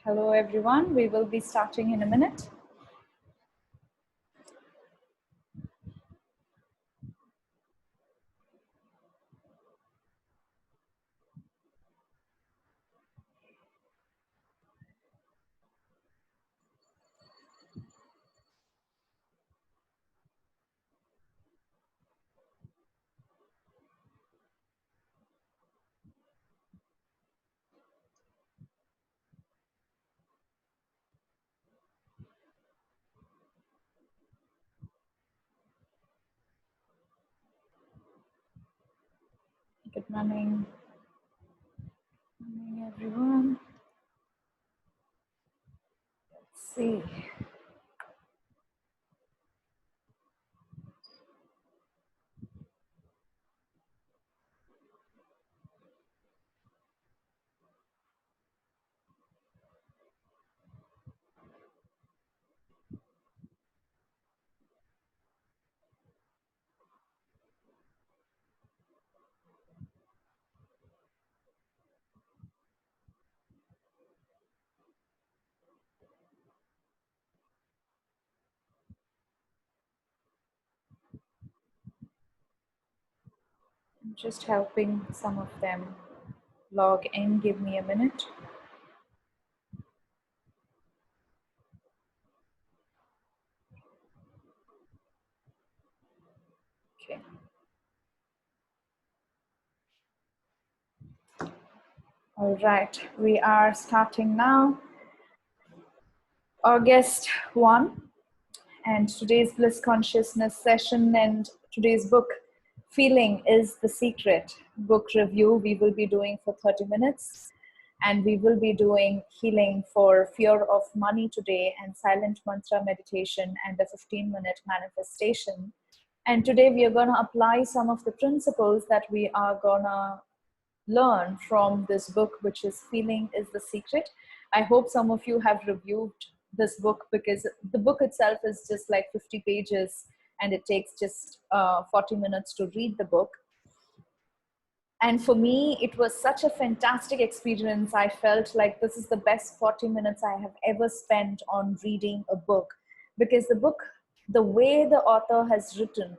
Hello everyone, we will be starting in a minute. Good morning. Good morning everyone. Let's see. I'm just helping some of them log in. Give me a minute. Okay. All right, we are starting now. August 1 and today's Bliss Consciousness session and today's book, Feeling is the Secret book review. We will be doing for 30 minutes. And we will be doing healing for fear of money today and silent mantra meditation and a 15-minute manifestation. And today we are going to apply some of the principles that we are going to learn from this book, which is Feeling is the Secret. I hope some of you have reviewed this book because the book itself is just like 50 pages and it takes just 40 minutes to read the book. And for me, it was such a fantastic experience. I felt like this is the best 40 minutes I have ever spent on reading a book. Because the book, the way the author has written,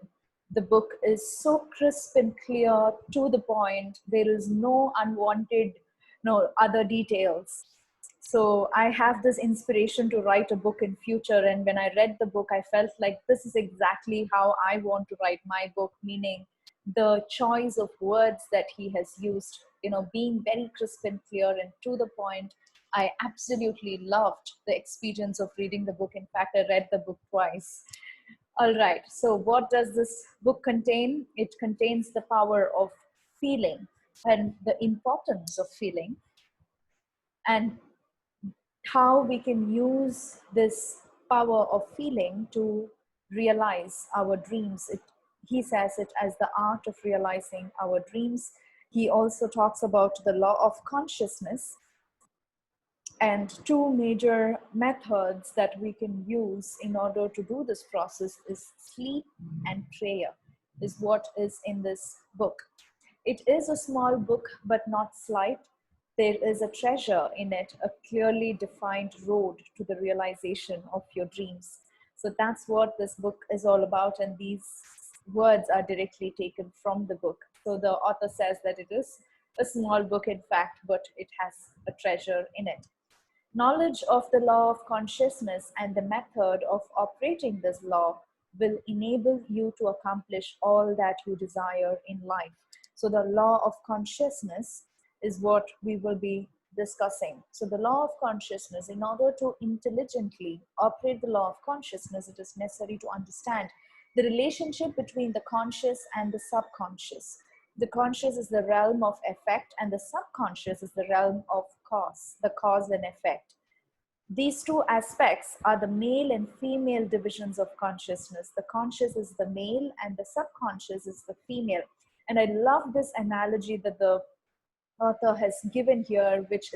the book is so crisp and clear, to the point. There is no unwanted, no other details. So I have this inspiration to write a book in future. And when I read the book, I felt like this is exactly how I want to write my book, meaning the choice of words that he has used, being very crisp and clear and to the point. I absolutely loved the experience of reading the book. In fact, I read the book twice. All right, so what does this book contain? It contains the power of feeling and the importance of feeling, and how we can use this power of feeling to realize our dreams. He says it as the art of realizing our dreams. He also talks about the law of consciousness, and two major methods that we can use in order to do this process is sleep and prayer, is what is in this book. It is a small book, but not slight. There is a treasure in it, a clearly defined road to the realization of your dreams. So that's what this book is all about. And these words are directly taken from the book. So the author says that it is a small book, in fact, but it has a treasure in it. Knowledge of the law of consciousness and the method of operating this law will enable you to accomplish all that you desire in life. So the law of consciousness is what we will be discussing. So the law of consciousness, in order to intelligently operate the law of consciousness, it is necessary to understand the relationship between the conscious and the subconscious. The conscious is the realm of effect and the subconscious is the realm of cause, the cause and effect. These two aspects are the male and female divisions of consciousness. The conscious is the male and the subconscious is the female. And I love this analogy that the author has given here, this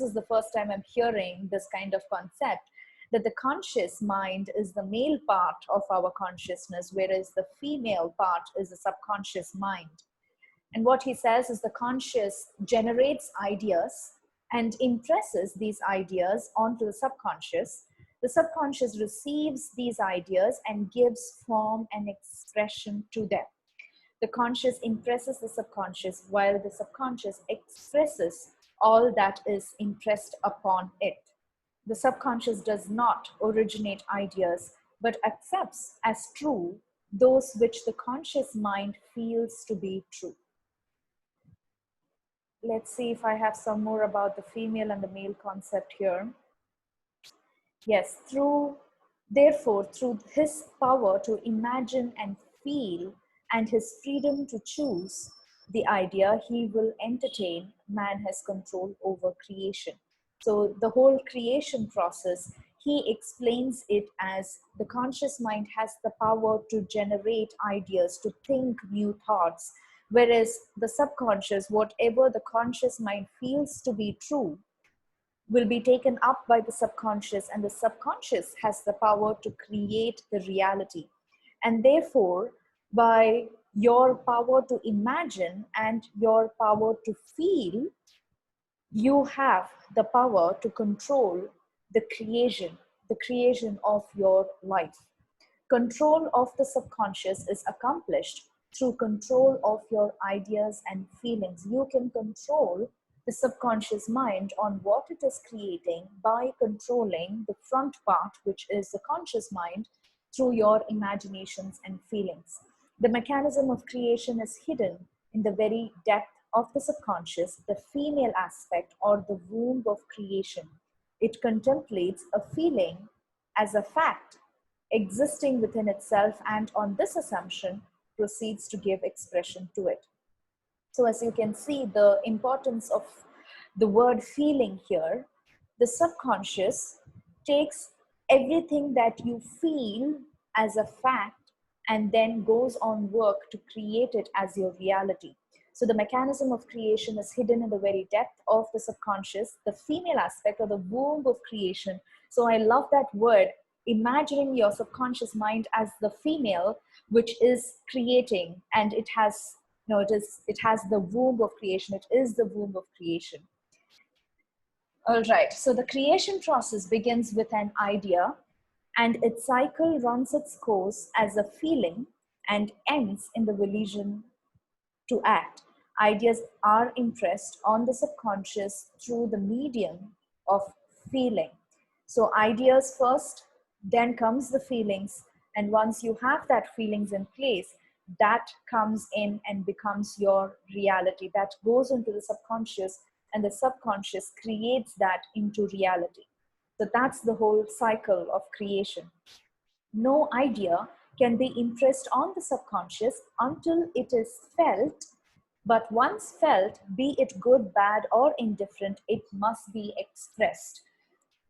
is the first time I'm hearing this kind of concept, that the conscious mind is the male part of our consciousness, whereas the female part is the subconscious mind. And what he says is the conscious generates ideas, and impresses these ideas onto the subconscious. The subconscious receives these ideas and gives form and expression to them. The conscious impresses the subconscious, while the subconscious expresses all that is impressed upon it. The subconscious does not originate ideas, but accepts as true those which the conscious mind feels to be true. Let's see if I have some more about the female and the male concept here. Yes, therefore, through his power to imagine and feel and his freedom to choose the idea he will entertain, man has control over creation. So the whole creation process, he explains it as the conscious mind has the power to generate ideas, to think new thoughts, whereas the subconscious, whatever the conscious mind feels to be true, will be taken up by the subconscious, and the subconscious has the power to create the reality. And therefore, by your power to imagine and your power to feel, you have the power to control the creation of your life. Control of the subconscious is accomplished through control of your ideas and feelings. You can control the subconscious mind on what it is creating by controlling the front part, which is the conscious mind, through your imaginations and feelings. The mechanism of creation is hidden in the very depth of the subconscious, the female aspect or the womb of creation. It contemplates a feeling as a fact existing within itself, and on this assumption proceeds to give expression to it. So as you can see, the importance of the word feeling here, the subconscious takes everything that you feel as a fact and then goes on work to create it as your reality. So the mechanism of creation is hidden in the very depth of the subconscious, the female aspect or the womb of creation. So I love that word, imagining your subconscious mind as the female, which is creating, and it has, it has the womb of creation. It is the womb of creation. All right, so the creation process begins with an idea, and its cycle runs its course as a feeling and ends in the volition to act. Ideas are impressed on the subconscious through the medium of feeling. So ideas first, then comes the feelings, and once you have that feelings in place, that comes in and becomes your reality. That goes into the subconscious, and the subconscious creates that into reality. So that's the whole cycle of creation. No idea can be impressed on the subconscious until it is felt, but once felt, be it good, bad, or indifferent, it must be expressed.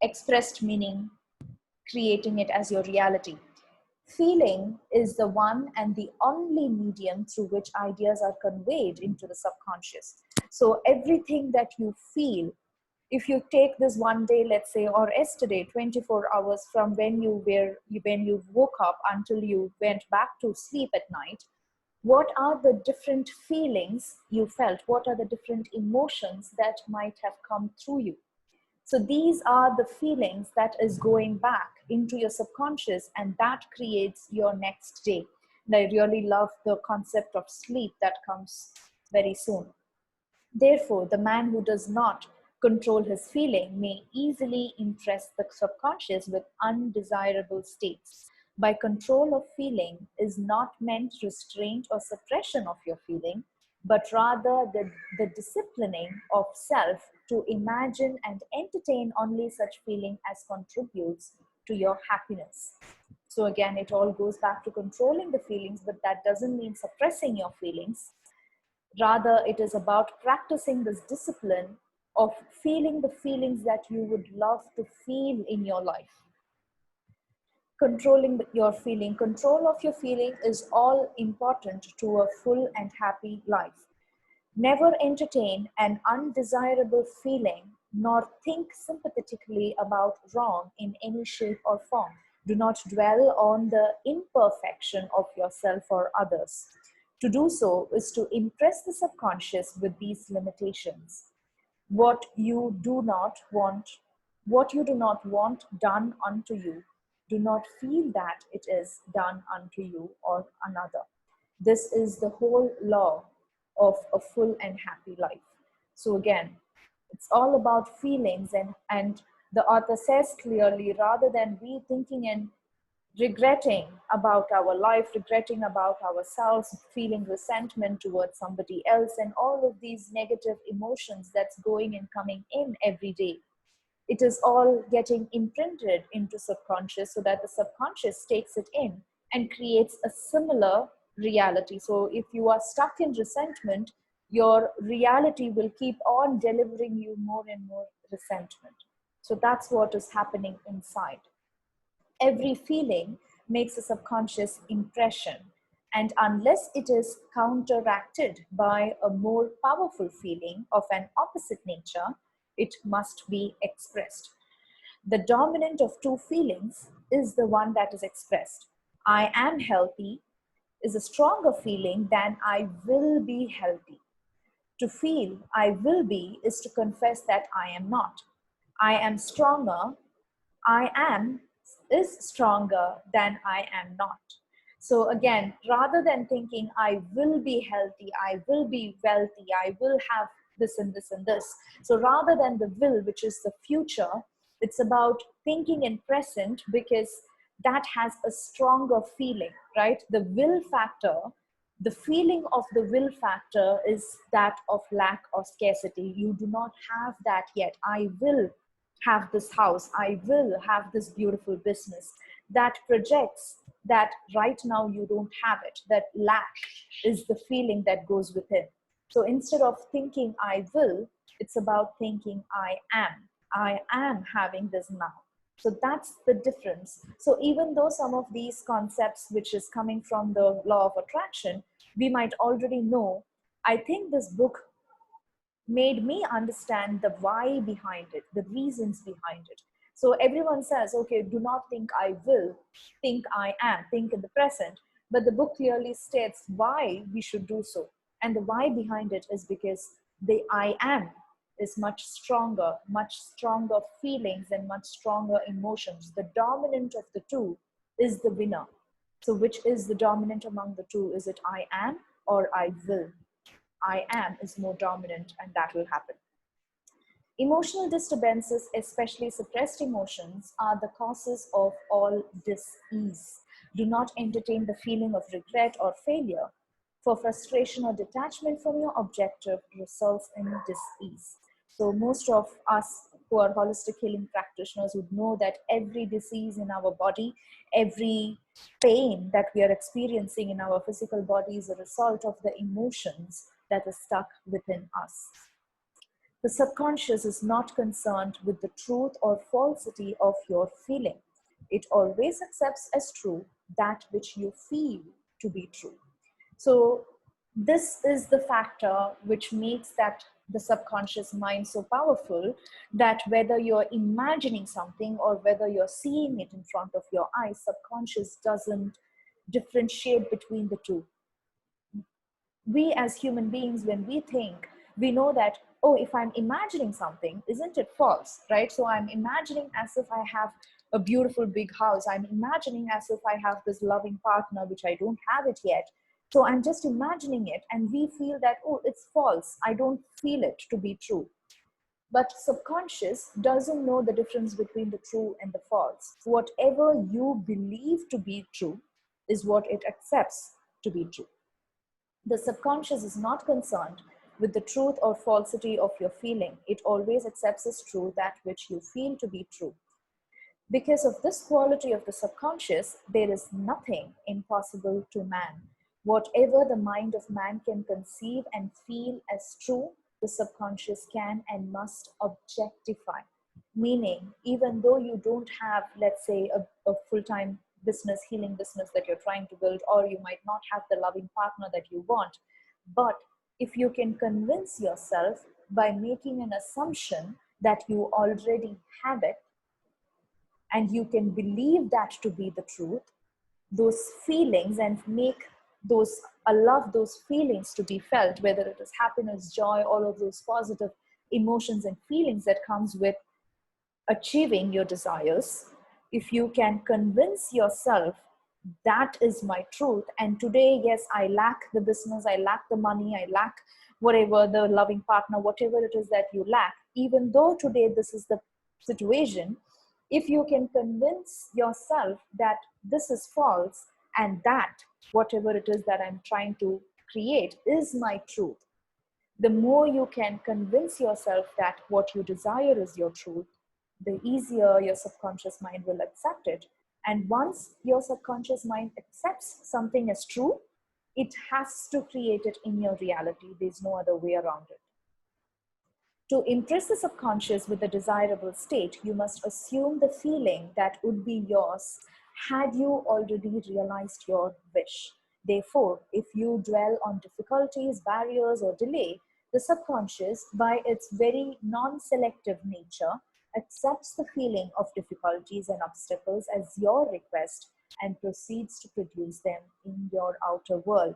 Expressed meaning creating it as your reality. Feeling is the one and the only medium through which ideas are conveyed into the subconscious. So everything that you feel, if you take this one day, let's say, or yesterday, 24 hours from when you woke up until you went back to sleep at night, what are the different feelings you felt? What are the different emotions that might have come through you? So these are the feelings that is going back into your subconscious, and that creates your next day. And I really love the concept of sleep that comes very soon. Therefore, the man who does not control his feeling may easily impress the subconscious with undesirable states. By control of feeling is not meant restraint or suppression of your feeling, but rather the disciplining of self to imagine and entertain only such feeling as contributes to your happiness. So again, it all goes back to controlling the feelings, but that doesn't mean suppressing your feelings. Rather, it is about practicing this discipline of feeling the feelings that you would love to feel in your life. Controlling your feeling. Control of your feeling is all important to a full and happy life. Never entertain an undesirable feeling, nor think sympathetically about wrong in any shape or form. Do not dwell on the imperfection of yourself or others. To do so is to impress the subconscious with these limitations. what you do not want, what you do not want done unto you, do not feel that it is done unto you or another. This is the whole law of a full and happy life. So again, it's all about feelings, and the author says clearly, rather than we thinking and regretting about our life, regretting about ourselves, feeling resentment towards somebody else, and all of these negative emotions that's going and coming in every day, it is all getting imprinted into subconscious, so that the subconscious takes it in and creates a similar reality. So if you are stuck in resentment, your reality will keep on delivering you more and more resentment. So that's what is happening inside. Every feeling makes a subconscious impression, and unless it is counteracted by a more powerful feeling of an opposite nature, it must be expressed. The dominant of two feelings is the one that is expressed. I am healthy is a stronger feeling than I will be healthy. To feel I will be is to confess that I am not. I am stronger, I am is stronger than I am not. So again, rather than thinking I will be healthy, I will be wealthy, I will have this and this and this. So rather than the will, which is the future, it's about thinking in present, because that has a stronger feeling, right? The will factor, the feeling of the will factor is that of lack or scarcity. You do not have that yet. I will have this house, I will have this beautiful business. That projects that right now you don't have it. That lack is the feeling that goes within. So instead of thinking I will, it's about thinking I am. I am having this now. So that's the difference. So even though some of these concepts, which is coming from the law of attraction, we might already know, I think this book made me understand the why behind it, the reasons behind it. So everyone says, okay, do not think I will, think I am, think in the present. But the book clearly states why we should do so. And the why behind it is because the I am is much stronger feelings and much stronger emotions. The dominant of the two is the winner. So which is the dominant among the two? Is it I am or I will? I am is more dominant, and that will happen. Emotional disturbances, especially suppressed emotions, are the causes of all dis-ease. Do not entertain the feeling of regret or failure, for frustration or detachment from your objective results in dis-ease. So most of us who are holistic healing practitioners would know that every disease in our body, every pain that we are experiencing in our physical body is a result of the emotions that are stuck within us. The subconscious is not concerned with the truth or falsity of your feeling. It always accepts as true that which you feel to be true. So this is the factor which makes that the subconscious mind so powerful, that whether you're imagining something or whether you're seeing it in front of your eyes, subconscious doesn't differentiate between the two. We as human beings, when we think, we know that, oh, if I'm imagining something, isn't it false, right? So I'm imagining as if I have a beautiful big house. I'm imagining as if I have this loving partner, which I don't have it yet. So I'm just imagining it, and we feel that, oh, it's false. I don't feel it to be true. But subconscious doesn't know the difference between the true and the false. Whatever you believe to be true is what it accepts to be true. The subconscious is not concerned with the truth or falsity of your feeling. It always accepts as true that which you feel to be true. Because of this quality of the subconscious, there is nothing impossible to man. Whatever the mind of man can conceive and feel as true, the subconscious can and must objectify. Meaning, even though you don't have, let's say, a full-time business, healing business that you're trying to build, or you might not have the loving partner that you want, but if you can convince yourself by making an assumption that you already have it, and you can believe that to be the truth, those feelings, and make those, allow those feelings to be felt, whether it is happiness, joy, all of those positive emotions and feelings that comes with achieving your desires, if you can convince yourself that is my truth, and today, yes, I lack the business, I lack the money, I lack whatever, the loving partner, whatever it is that you lack, even though today this is the situation, if you can convince yourself that this is false and that whatever it is that I'm trying to create is my truth, the more you can convince yourself that what you desire is your truth, the easier your subconscious mind will accept it. And once your subconscious mind accepts something as true, it has to create it in your reality. There's no other way around it. To impress the subconscious with a desirable state, you must assume the feeling that would be yours had you already realized your wish. Therefore, if you dwell on difficulties, barriers, or delay, the subconscious, by its very non-selective nature, accepts the feeling of difficulties and obstacles as your request and proceeds to produce them in your outer world.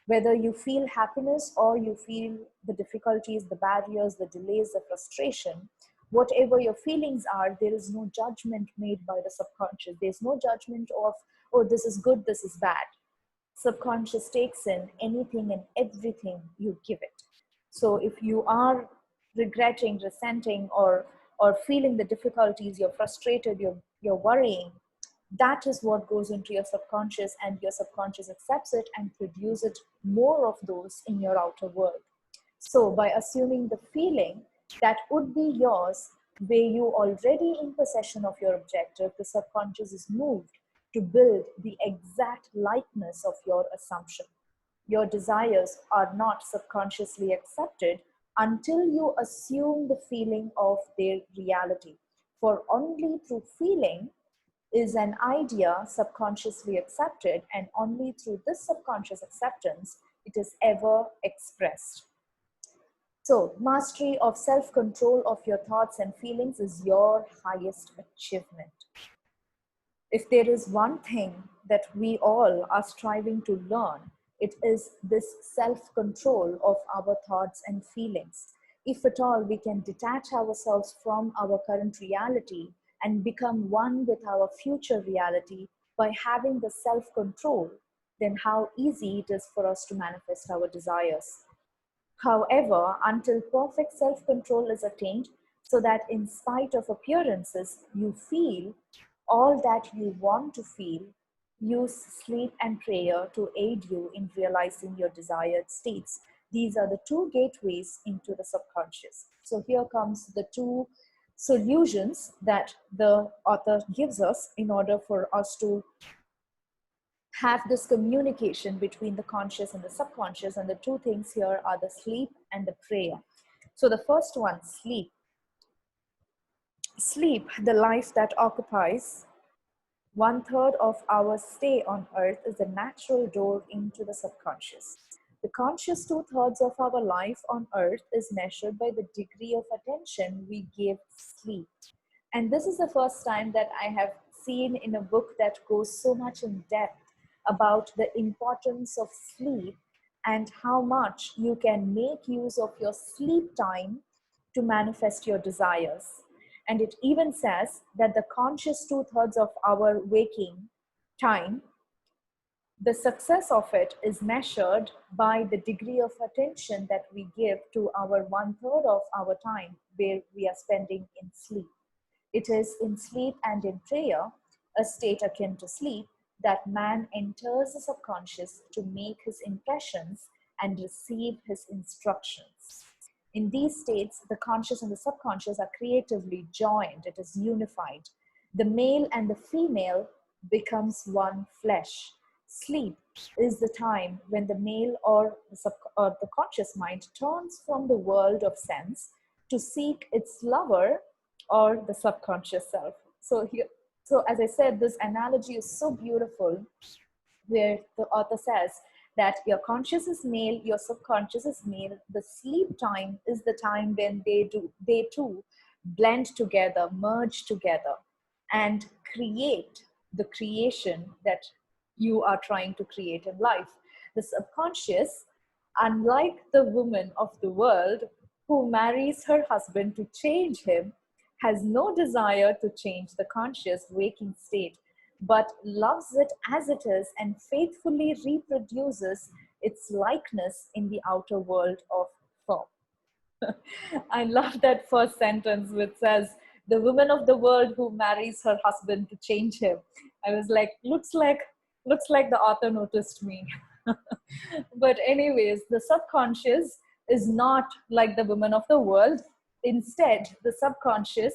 Whether you feel happiness or you feel the difficulties, the barriers, the delays, the frustration, whatever your feelings are, there is no judgment made by the subconscious. There's no judgment of, oh, this is good, this is bad. Subconscious takes in anything and everything you give it. So if you are regretting, resenting, or feeling the difficulties, you're frustrated, you're worrying, that is what goes into your subconscious, and your subconscious accepts it and produces it more of those in your outer world. So by assuming the feeling that would be yours, where you already in possession of your objective, the subconscious is moved to build the exact likeness of your assumption. Your desires are not subconsciously accepted until you assume the feeling of their reality. For only through feeling is an idea subconsciously accepted, and only through this subconscious acceptance it is ever expressed. So, mastery of self-control of your thoughts and feelings is your highest achievement. If there is one thing that we all are striving to learn, it is this self-control of our thoughts and feelings. If at all we can detach ourselves from our current reality and become one with our future reality by having the self-control, then how easy it is for us to manifest our desires. However, until perfect self-control is attained, so that in spite of appearances, you feel all that you want to feel, use sleep and prayer to aid you in realizing your desired states. These are the two gateways into the subconscious. So here comes the two solutions that the author gives us in order for us to have this communication between the conscious and the subconscious. And the two things here are the sleep and the prayer. So the first one, sleep. Sleep, the life that occupies 1/3 of our stay on earth, is the natural door into the subconscious. The conscious 2/3 of our life on earth is measured by the degree of attention we give sleep. And this is the first time that I have seen in a book that goes so much in depth about the importance of sleep and how much you can make use of your sleep time to manifest your desires. And it even says that the conscious 2/3 of our waking time, the success of it is measured by the degree of attention that we give to our 1/3 of our time where we are spending in sleep. It is in sleep and in prayer, a state akin to sleep, that man enters the subconscious to make his impressions and receive his instructions. In these states, the conscious and the subconscious are creatively joined. It is unified. The male and the female becomes one flesh. Sleep is the time when the male or the conscious mind turns from the world of sense to seek its lover or the subconscious self. So as I said, this analogy is so beautiful, where the author says that your conscious is male, your subconscious is male. The sleep time is the time when they two blend together, merge together, and create the creation that you are trying to create in life. The subconscious, unlike the woman of the world, who marries her husband to change him has no desire to change the conscious waking state, but loves it as it is and faithfully reproduces its likeness in the outer world of form. I love that first sentence which says, the woman of the world who marries her husband to change him. I was like, looks like the author noticed me. But anyways, the subconscious is not like the woman of the world. Instead, the subconscious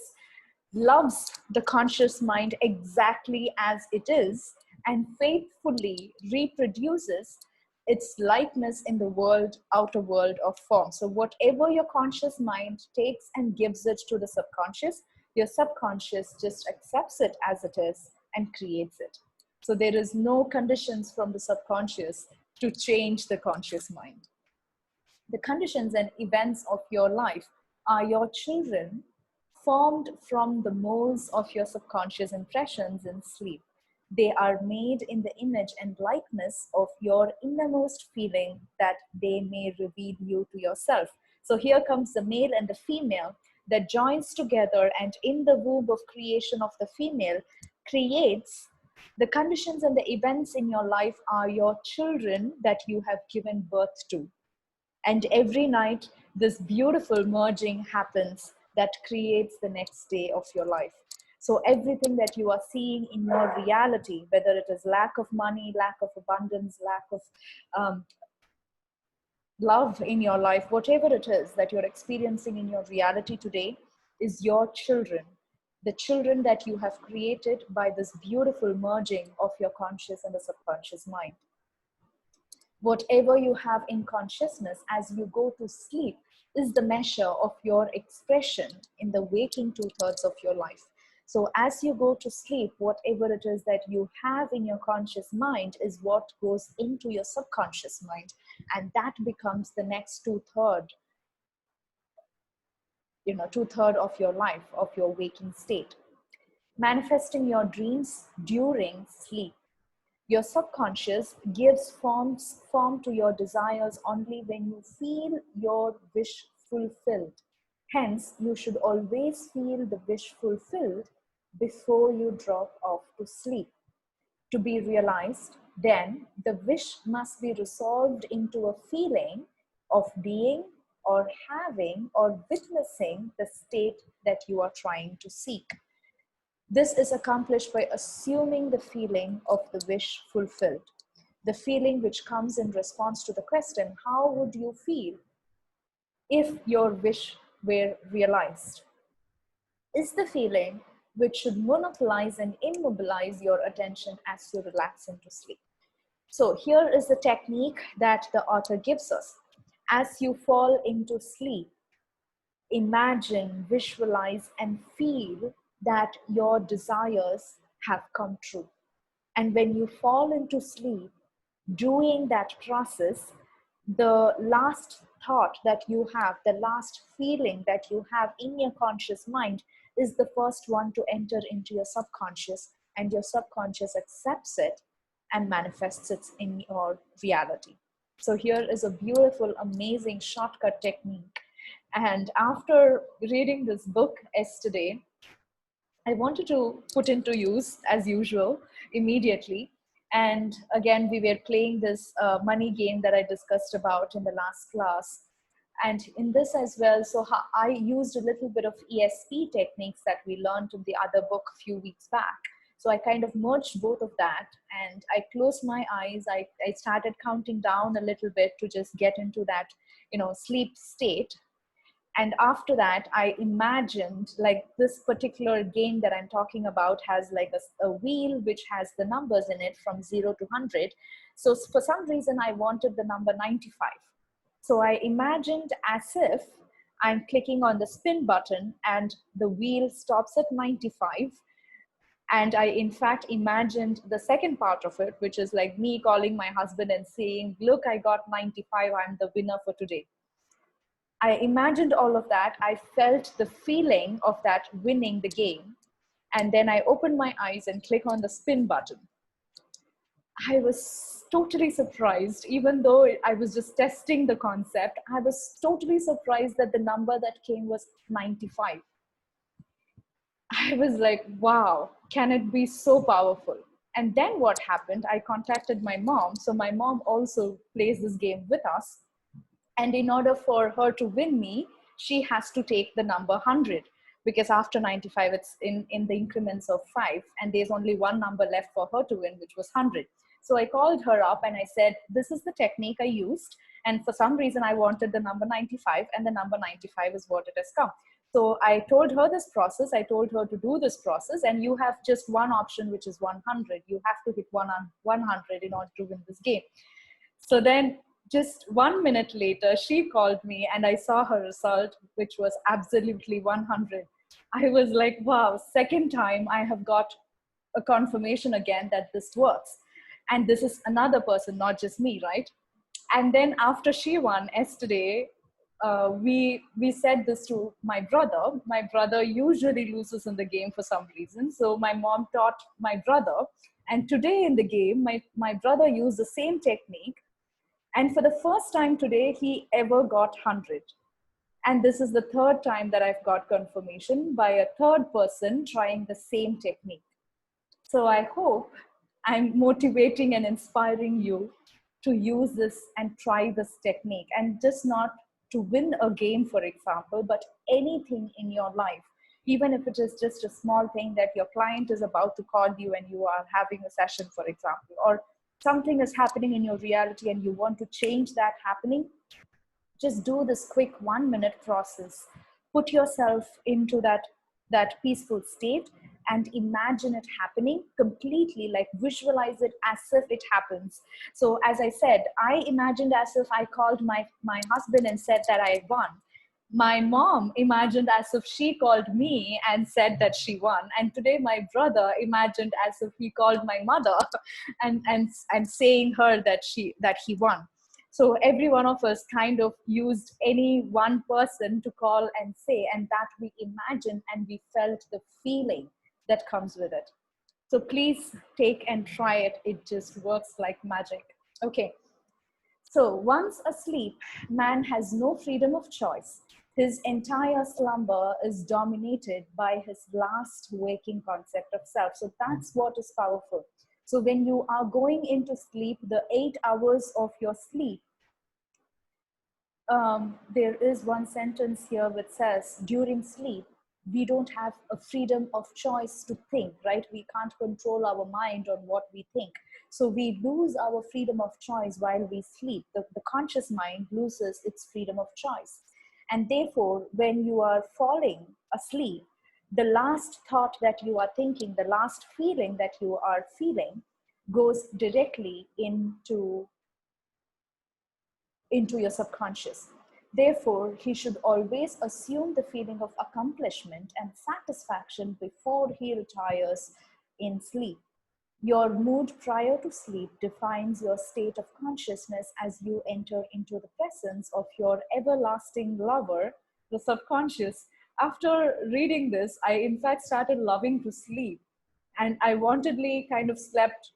loves the conscious mind exactly as it is and faithfully reproduces its likeness in the world, outer world of form. So whatever your conscious mind takes and gives it to the subconscious, your subconscious just accepts it as it is and creates it. So there is no conditions from the subconscious to change the conscious mind. The conditions and events of your life are your children formed from the molds of your subconscious impressions in sleep. They are made in the image and likeness of your innermost feeling that they may reveal you to yourself. So here comes the male and the female that joins together, and in the womb of creation of the female creates the conditions and the events in your life are your children that you have given birth to. And every night, this beautiful merging happens that creates the next day of your life. So everything that you are seeing in your reality, whether it is lack of money, lack of abundance, lack of love in your life, whatever it is that you're experiencing in your reality today, is your children. The children that you have created by this beautiful merging of your conscious and the subconscious mind. Whatever you have in consciousness as you go to sleep is the measure of your expression in the waking 2/3 of your life. So as you go to sleep, whatever it is that you have in your conscious mind is what goes into your subconscious mind. And that becomes the next 2/3, 2/3 of your life, of your waking state. Manifesting your dreams during sleep. Your subconscious gives form to your desires only when you feel your wish fulfilled. Hence, you should always feel the wish fulfilled before you drop off to sleep. To be realized, then the wish must be resolved into a feeling of being or having or witnessing the state that you are trying to seek. This is accomplished by assuming the feeling of the wish fulfilled. The feeling which comes in response to the question, how would you feel if your wish were realized? Is the feeling which should monopolize and immobilize your attention as you relax into sleep. So here is the technique that the author gives us. As you fall into sleep, imagine, visualize, and feel that your desires have come true. And when you fall into sleep, doing that process, the last thought that you have, the last feeling that you have in your conscious mind is the first one to enter into your subconscious, and your subconscious accepts it and manifests it in your reality. So here is a beautiful, amazing shortcut technique. And after reading this book yesterday, I wanted to put into use as usual immediately. And again, we were playing this money game that I discussed about in the last class. And in this as well, so I used a little bit of ESP techniques that we learned in the other book a few weeks back. So I kind of merged both of that, and I closed my eyes. I started counting down a little bit to just get into that, sleep state. And after that, I imagined like this particular game that I'm talking about has like a wheel which has the numbers in it from 0 to 100. So for some reason, I wanted the number 95. So I imagined as if I'm clicking on the spin button and the wheel stops at 95. And I, in fact, imagined the second part of it, which is like me calling my husband and saying, look, I got 95, I'm the winner for today. I imagined all of that. I felt the feeling of that winning the game. And then I opened my eyes and click on the spin button. I was totally surprised, even though I was just testing the concept. I was totally surprised that the number that came was 95. I was like, wow, can it be so powerful? And then what happened? I contacted my mom. So my mom also plays this game with us. And in order for her to win me, she has to take the number 100, because after 95, it's in the increments of 5. And there's only one number left for her to win, which was 100. So I called her up and I said, this is the technique I used. And for some reason, I wanted the number 95, and the number 95 is what it has come. So I told her this process. I told her to do this process, and you have just one option, which is 100. You have to hit 100 in order to win this game. So then just 1 minute later, she called me and I saw her result, which was absolutely 100. I was like, wow, second time I have got a confirmation again that this works. And this is another person, not just me, right? And then after she won yesterday, we said this to my brother. My brother usually loses in the game for some reason. So my mom taught my brother. And today in the game, my brother used the same technique. And for the first time today, he ever got 100. And this is the third time that I've got confirmation by a third person trying the same technique. So I hope I'm motivating and inspiring you to use this and try this technique, and just not to win a game, for example, but anything in your life. Even if it is just a small thing that your client is about to call you and you are having a session, for example, or something is happening in your reality and you want to change that happening, just do this quick 1 minute process. Put yourself into that peaceful state and imagine it happening completely, like visualize it as if it happens. So as I said, I imagined as if I called my husband and said that I won. My mom imagined as if she called me and said that she won. And today my brother imagined as if he called my mother and saying her that he won. So every one of us kind of used any one person to call and say, and that we imagined and we felt the feeling that comes with it. So please take and try it. It just works like magic. Okay. So once asleep, man has no freedom of choice. His entire slumber is dominated by his last waking concept of self. So that's what is powerful. So when you are going into sleep, the 8 hours of your sleep, there is one sentence here which says, during sleep, we don't have a freedom of choice to think, right? We can't control our mind on what we think. So we lose our freedom of choice while we sleep. The conscious mind loses its freedom of choice. And therefore, when you are falling asleep, the last thought that you are thinking, the last feeling that you are feeling goes directly into your subconscious. Therefore, he should always assume the feeling of accomplishment and satisfaction before he retires in sleep. Your mood prior to sleep defines your state of consciousness as you enter into the presence of your everlasting lover, the subconscious. After reading this, I in fact started loving to sleep, and I wantedly kind of slept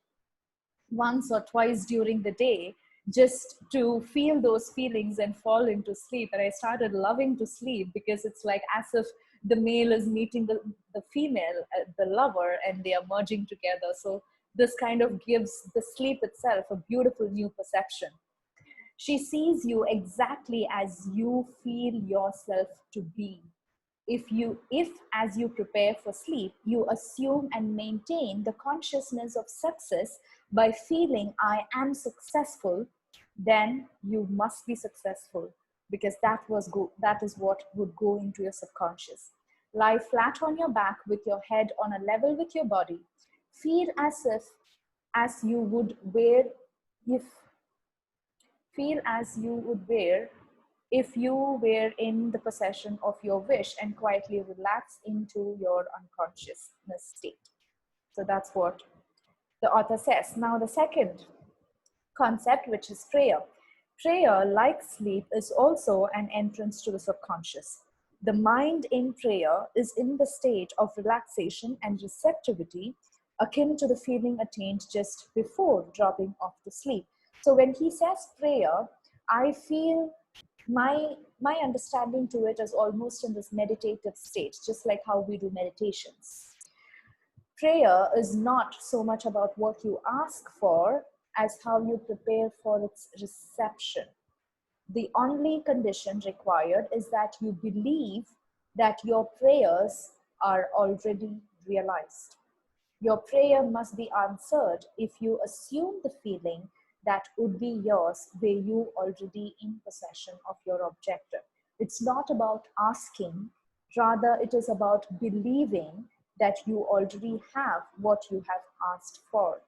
once or twice during the day just to feel those feelings and fall into sleep. And I started loving to sleep because it's like as if the male is meeting the female, the lover, and they are merging together. So this kind of gives the sleep itself a beautiful new perception. She sees you exactly as you feel yourself to be. If as you prepare for sleep, you assume and maintain the consciousness of success by feeling I am successful, then you must be successful, because that is what would go into your subconscious. Lie flat on your back with your head on a level with your body. Feel as you would wear if you were in the possession of your wish, and quietly relax into your unconsciousness state. So that's what the author says. Now, the second concept, which is prayer. Prayer, like sleep, is also an entrance to the subconscious. The mind in prayer is in the state of relaxation and receptivity akin to the feeling attained just before dropping off to sleep. So when he says prayer, I feel my understanding to it is almost in this meditative state, just like how we do meditations. Prayer is not so much about what you ask for as how you prepare for its reception. The only condition required is that you believe that your prayers are already realized. Your prayer must be answered if you assume the feeling that would be yours were you already in possession of your objective. It's not about asking, rather it is about believing that you already have what you have asked for.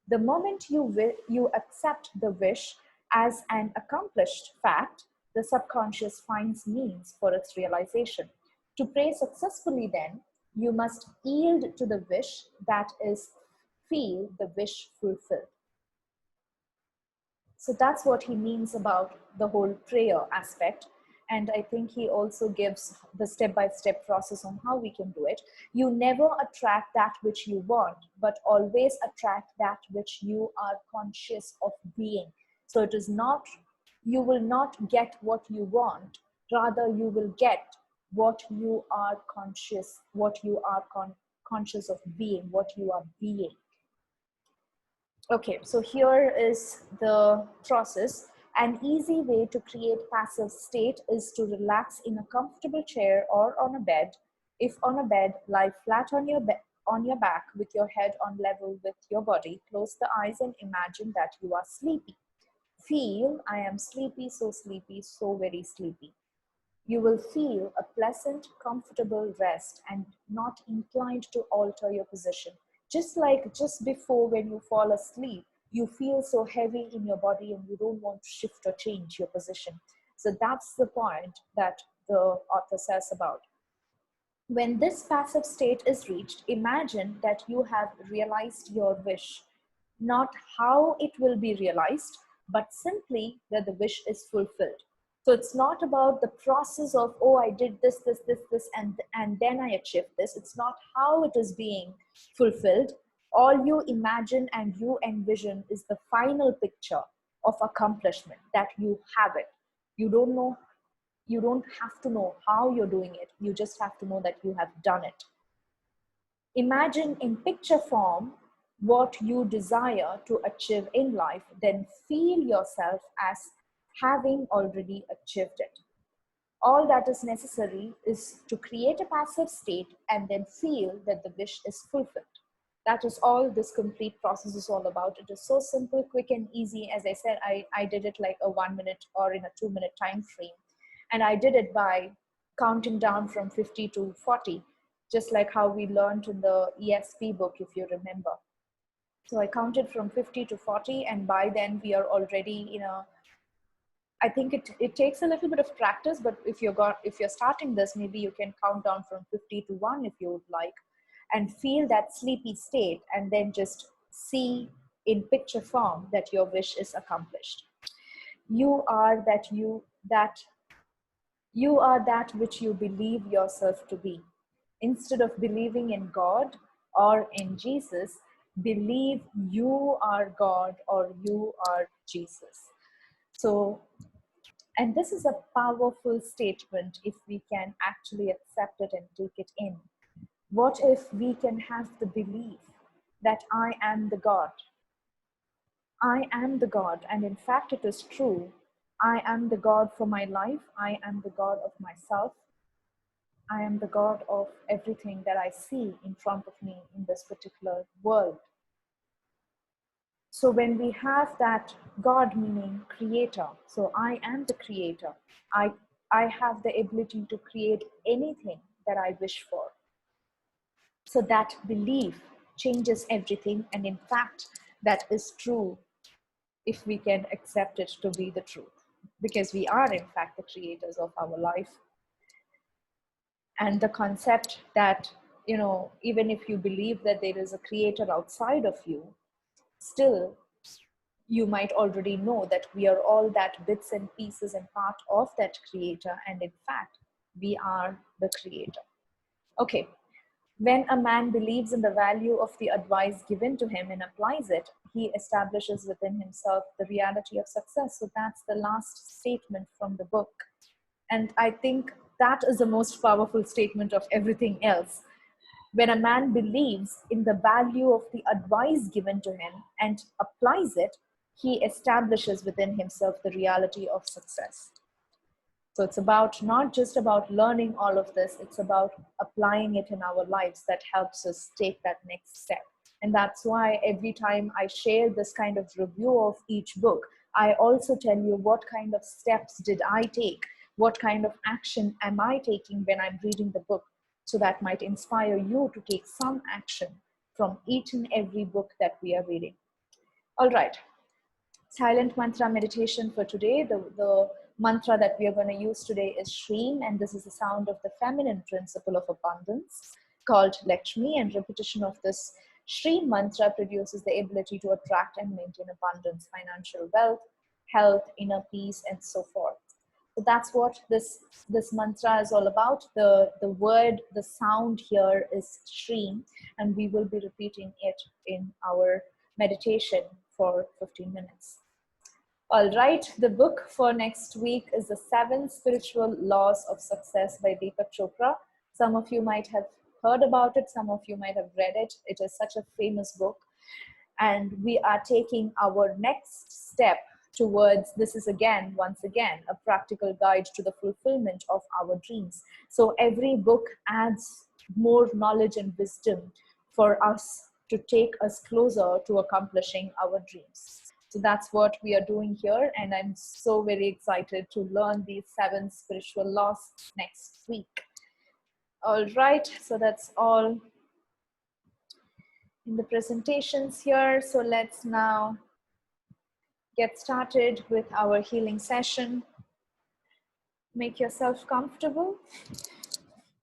The moment you accept the wish as an accomplished fact, the subconscious finds means for its realization. To pray successfully, then, you must yield to the wish, that is, feel the wish fulfilled. So that's what he means about the whole prayer aspect. And I think he also gives the step-by-step process on how we can do it. You never attract that which you want, but always attract that which you are conscious of being. So it is not, you will not get what you want, rather you will get what you are conscious, what you are conscious of being, what you are being. Okay, so here is the process. An easy way to create passive state is to relax in a comfortable chair or on a bed. If on a bed, lie flat on your back with your head on level with your body. Close the eyes and imagine that you are sleepy. Feel, I am sleepy, so very sleepy. You will feel a pleasant, comfortable rest and not inclined to alter your position. Just like just before when you fall asleep, you feel so heavy in your body and you don't want to shift or change your position. So that's the point that the author says about. When this passive state is reached, imagine that you have realized your wish. Not how it will be realized, but simply that the wish is fulfilled. So it's not about the process of, oh, I did this, and then I achieved this. It's not how it is being fulfilled. All you imagine and you envision is the final picture of accomplishment, that you have it. You don't have to know how you're doing it. You just have to know that you have done it. Imagine in picture form what you desire to achieve in life, then feel yourself as having already achieved it. All that is necessary is to create a passive state and then feel that the wish is fulfilled. That is all this complete process is all about. It is so simple, quick and easy. As I said, I did it like a 1 minute or in a 2 minute time frame. And I did it by counting down from 50 to 40, just like how we learned in the ESP book, if you remember. So I counted from 50 to 40, and by then we are already in a, I think it takes a little bit of practice, but if you're starting this, maybe you can count down from 50 to 1 if you would like, and feel that sleepy state, and then just see in picture form that your wish is accomplished. You are that which you believe yourself to be. Instead of believing in God or in Jesus, believe you are God or you are Jesus. So, and this is a powerful statement if we can actually accept it and take it in. What if we can have the belief that I am the God? I am the God, and in fact it is true. I am the God for my life. I am the God of myself. I am the God of everything that I see in front of me in this particular world. So when we have that God meaning creator, so I am the creator. I have the ability to create anything that I wish for. So that belief changes everything, and in fact, that is true if we can accept it to be the truth, because we are in fact the creators of our life. And the concept that, you know, even if you believe that there is a creator outside of you, still you might already know that we are all that bits and pieces and part of that creator, and in fact we are the creator. Okay, When a man believes in the value of the advice given to him and applies it, he establishes within himself the reality of success. So that's the last statement from the book. And I think that is the most powerful statement of everything else. When a man believes in the value of the advice given to him and applies it, he establishes within himself the reality of success. So it's about not just about learning all of this, it's about applying it in our lives that helps us take that next step. And that's why every time I share this kind of review of each book, I also tell you what kind of steps did I take? What kind of action am I taking when I'm reading the book? So that might inspire you to take some action from each and every book that we are reading. All right. Silent mantra meditation for today. The mantra that we are going to use today is Shreem, and this is the sound of the feminine principle of abundance called Lakshmi, and repetition of this Shreem mantra produces the ability to attract and maintain abundance, financial wealth, health, inner peace, and so forth. So that's what this mantra is all about. The word, the sound here is Shreem, and we will be repeating it in our meditation for 15 minutes. All right, the book for next week is The 7 Spiritual Laws of Success by Deepak Chopra. Some of you might have heard about it, some of you might have read it. It is such a famous book. And we are taking our next step towards, this is again, once again, a practical guide to the fulfillment of our dreams. So every book adds more knowledge and wisdom for us to take us closer to accomplishing our dreams. So that's what we are doing here. And I'm so very excited to learn these 7 spiritual laws next week. All right, so that's all in the presentations here. So let's now get started with our healing session. Make yourself comfortable.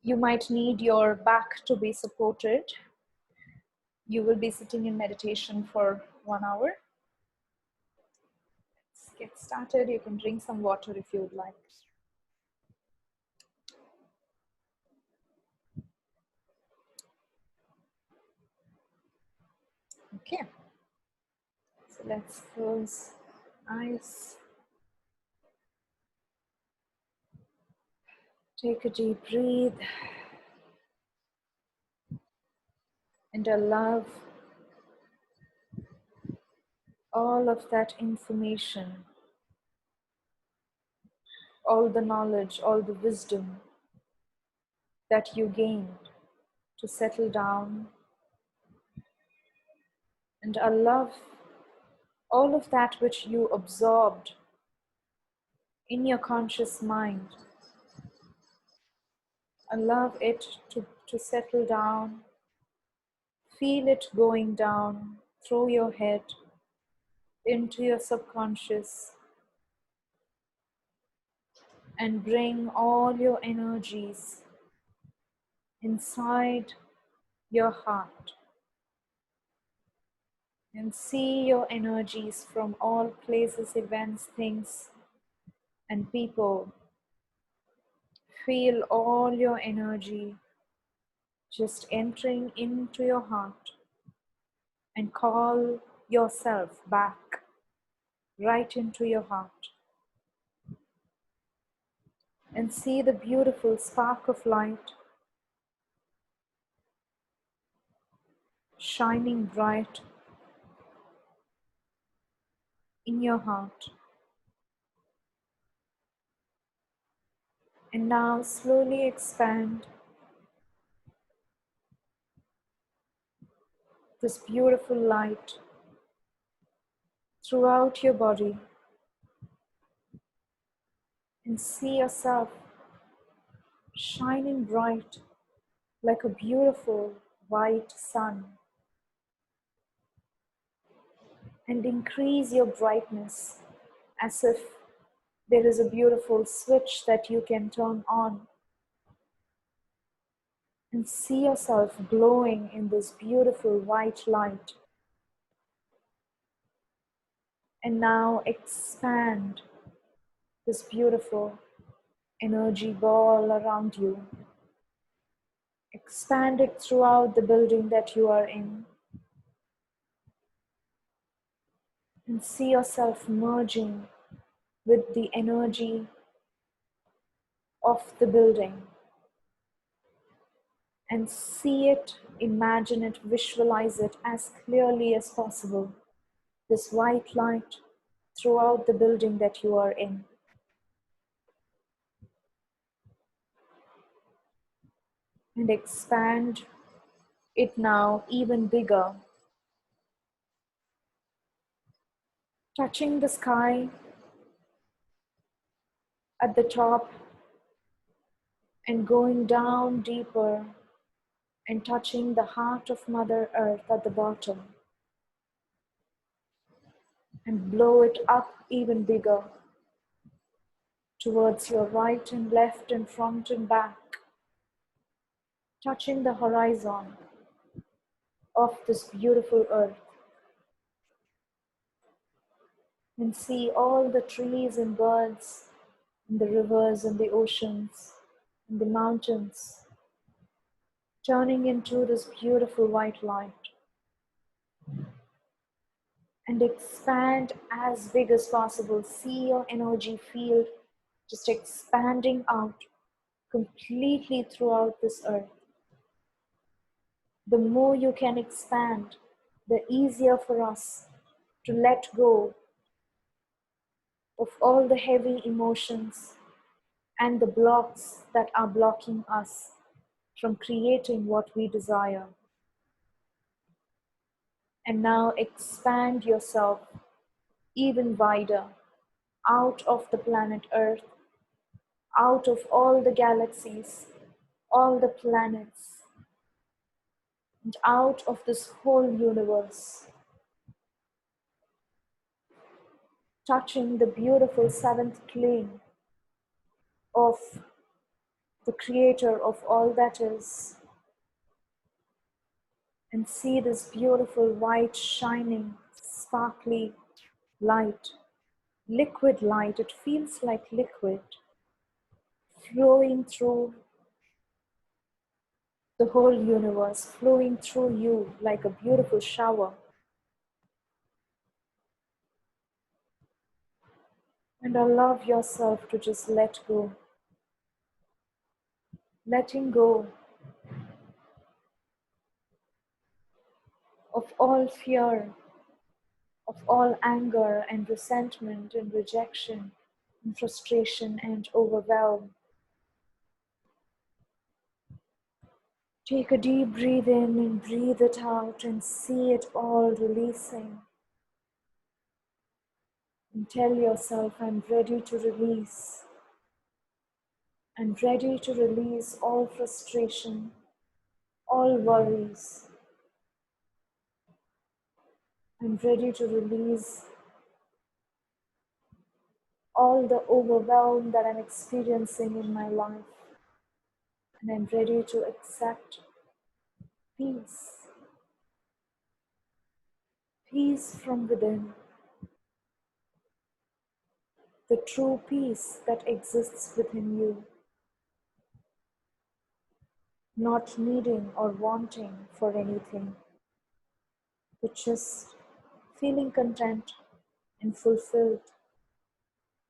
You might need your back to be supported. You will be sitting in meditation for 1 hour. Let's get started. You can drink some water if you would like. Okay. So let's close eyes. Take a deep breath. And allow all of that information, all the knowledge, all the wisdom that you gained to settle down, and allow all of that which you absorbed in your conscious mind, allow it to settle down. Feel it going down through your head into your subconscious, and bring all your energies inside your heart, and see your energies from all places, events, things, and people. Feel all your energy just entering into your heart, and call yourself back right into your heart, and see the beautiful spark of light shining bright in your heart. And now slowly expand this beautiful light throughout your body, and see yourself shining bright like a beautiful white sun. And increase your brightness as if there is a beautiful switch that you can turn on, and see yourself glowing in this beautiful white light. And now expand this beautiful energy ball around you, Expand it throughout the building that you are in. And see yourself merging with the energy of the building. And see it, imagine it, visualize it as clearly as possible. This white light throughout the building that you are in. And expand it now even bigger. Touching the sky at the top and going down deeper and touching the heart of Mother Earth at the bottom. And blow it up even bigger towards your right and left and front and back, touching the horizon of this beautiful earth. And see all the trees and birds, and the rivers and the oceans and the mountains turning into this beautiful white light. And expand as big as possible. See your energy field just expanding out completely throughout this earth. The more you can expand, the easier for us to let go of all the heavy emotions and the blocks that are blocking us from creating what we desire. And now expand yourself even wider out of the planet Earth, out of all the galaxies, all the planets, and out of this whole universe, touching the beautiful seventh plane of the creator of all that is, and see this beautiful white shining sparkly light, liquid light. It feels like liquid flowing through the whole universe, flowing through you like a beautiful shower. And allow yourself to just let go, letting go of all fear, of all anger and resentment and rejection and frustration and overwhelm. Take a deep breath in and breathe it out and see it all releasing. And tell yourself, I'm ready to release. I'm ready to release all frustration, all worries. I'm ready to release all the overwhelm that I'm experiencing in my life. And I'm ready to accept peace. Peace from within. The true peace that exists within you. Not needing or wanting for anything, but just feeling content and fulfilled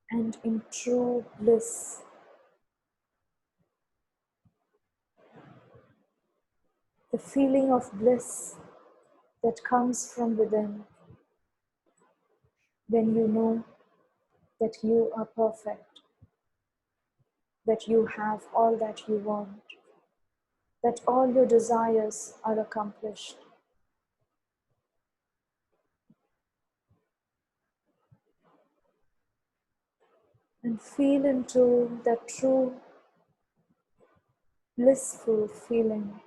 and in true bliss. The feeling of bliss that comes from within when you know that you are perfect, that you have all that you want, that all your desires are accomplished. And feel into that true blissful feeling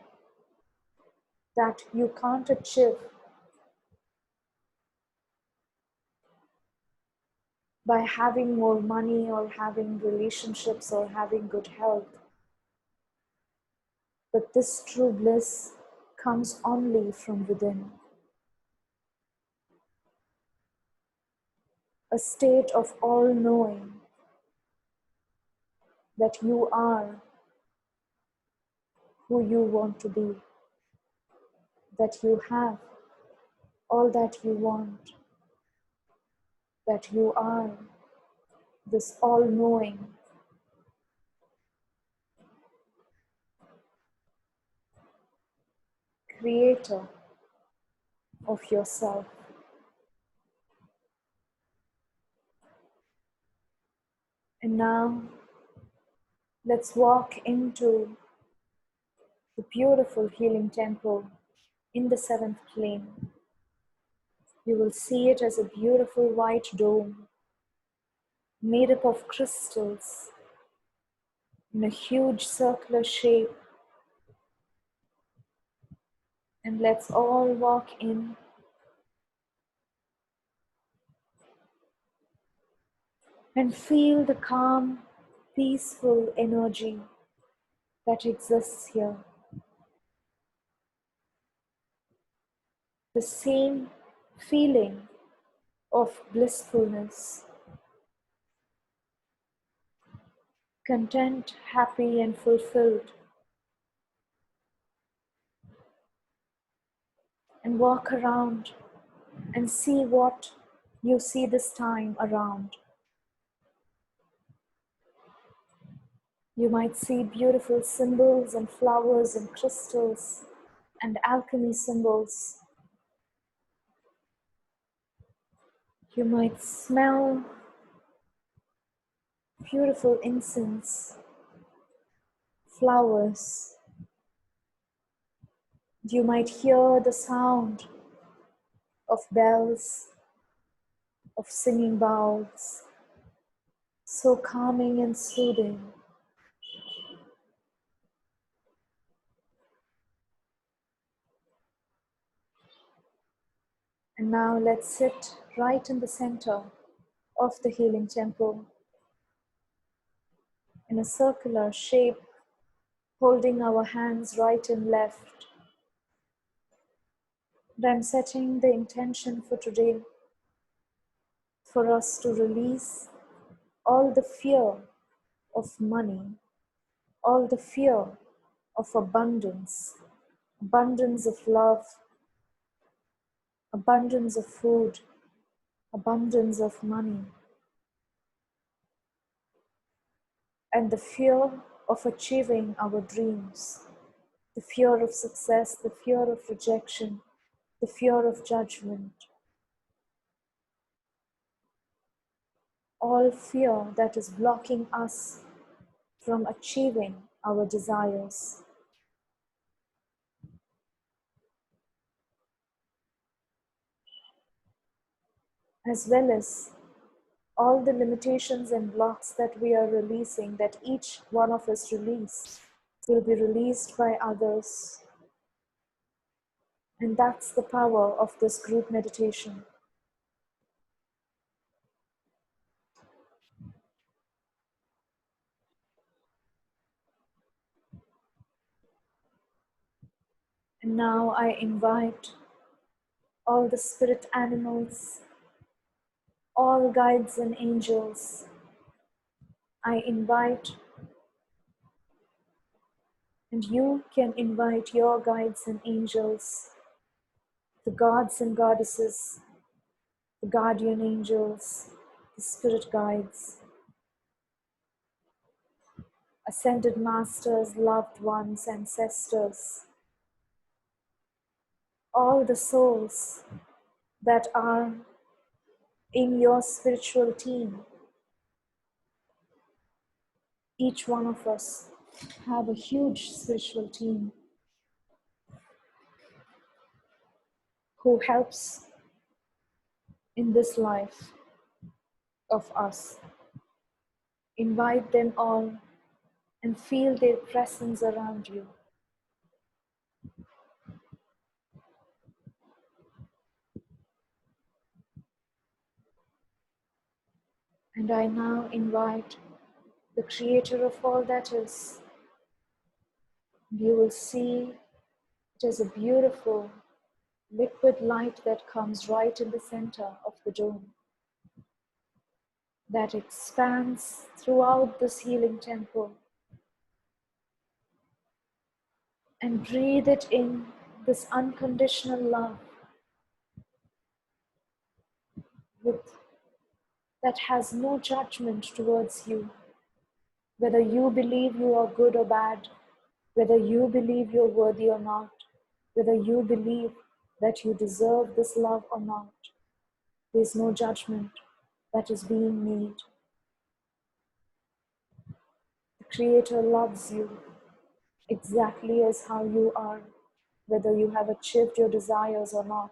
that you can't achieve by having more money or having relationships or having good health. But this true bliss comes only from within. A state of all-knowing that you are who you want to be, that you have all that you want, that you are this all-knowing, creator of yourself. And now, let's walk into the beautiful healing temple in the seventh plane. You will see it as a beautiful white dome made up of crystals in a huge circular shape. And let's all walk in and feel the calm, peaceful energy that exists here. The same feeling of blissfulness, content, happy, and fulfilled. And walk around and see what you see this time around. You might see beautiful symbols and flowers and crystals and alchemy symbols. You might smell beautiful incense, flowers. You might hear the sound of bells, of singing bowls, so calming and soothing. And now let's sit right in the center of the healing temple in a circular shape, holding our hands right and left. And I'm setting the intention for today for us to release all the fear of money, all the fear of abundance, abundance of love, abundance of food, abundance of money, and the fear of achieving our dreams, the fear of success, the fear of rejection, the fear of judgment, all fear that is blocking us from achieving our desires. As well as all the limitations and blocks that we are releasing, that each one of us release, will be released by others. And that's the power of this group meditation. And now I invite all the spirit animals, all guides and angels. I invite, and you can invite your guides and angels, the gods and goddesses, the guardian angels, the spirit guides, ascended masters, loved ones, ancestors, all the souls that are in your spiritual team. Each one of us have a huge spiritual team who helps in this life of us. Invite them all and feel their presence around you. And I now invite the creator of all that is. You will see it as a beautiful liquid light that comes right in the center of the dome, that expands throughout this healing temple. and breathe it in, this unconditional love that has no judgment towards you. Whether you believe you are good or bad, whether you believe you're worthy or not, whether you believe that you deserve this love or not, there's no judgment that is being made. The Creator loves you exactly as how you are, whether you have achieved your desires or not.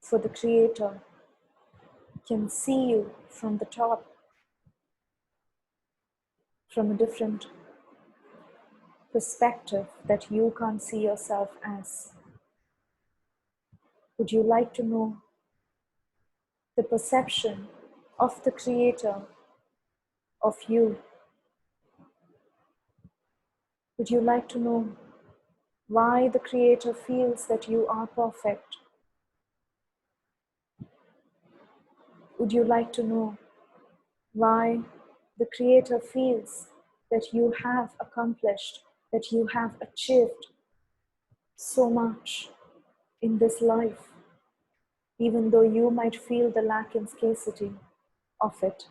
For the Creator can see you from the top, from a different perspective that you can't see yourself as. Would you like to know the perception of the Creator of you? Would you like to know why the Creator feels that you are perfect? Would you like to know why the Creator feels that you have accomplished, that you have achieved so much in this life, even though you might feel the lack and scarcity of it?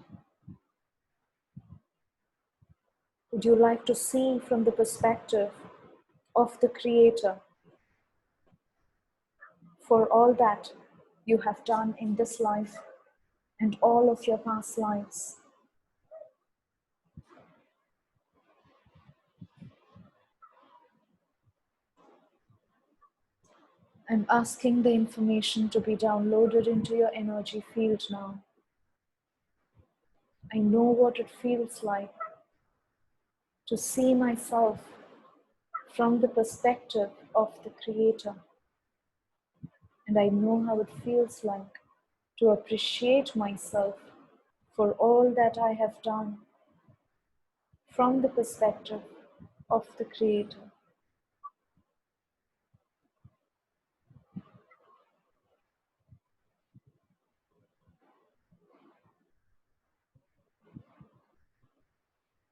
Would you like to see from the perspective of the Creator for all that you have done in this life and all of your past lives? I'm asking the information to be downloaded into your energy field now. I know what it feels like to see myself from the perspective of the Creator. And I know how it feels like to appreciate myself for all that I have done from the perspective of the Creator.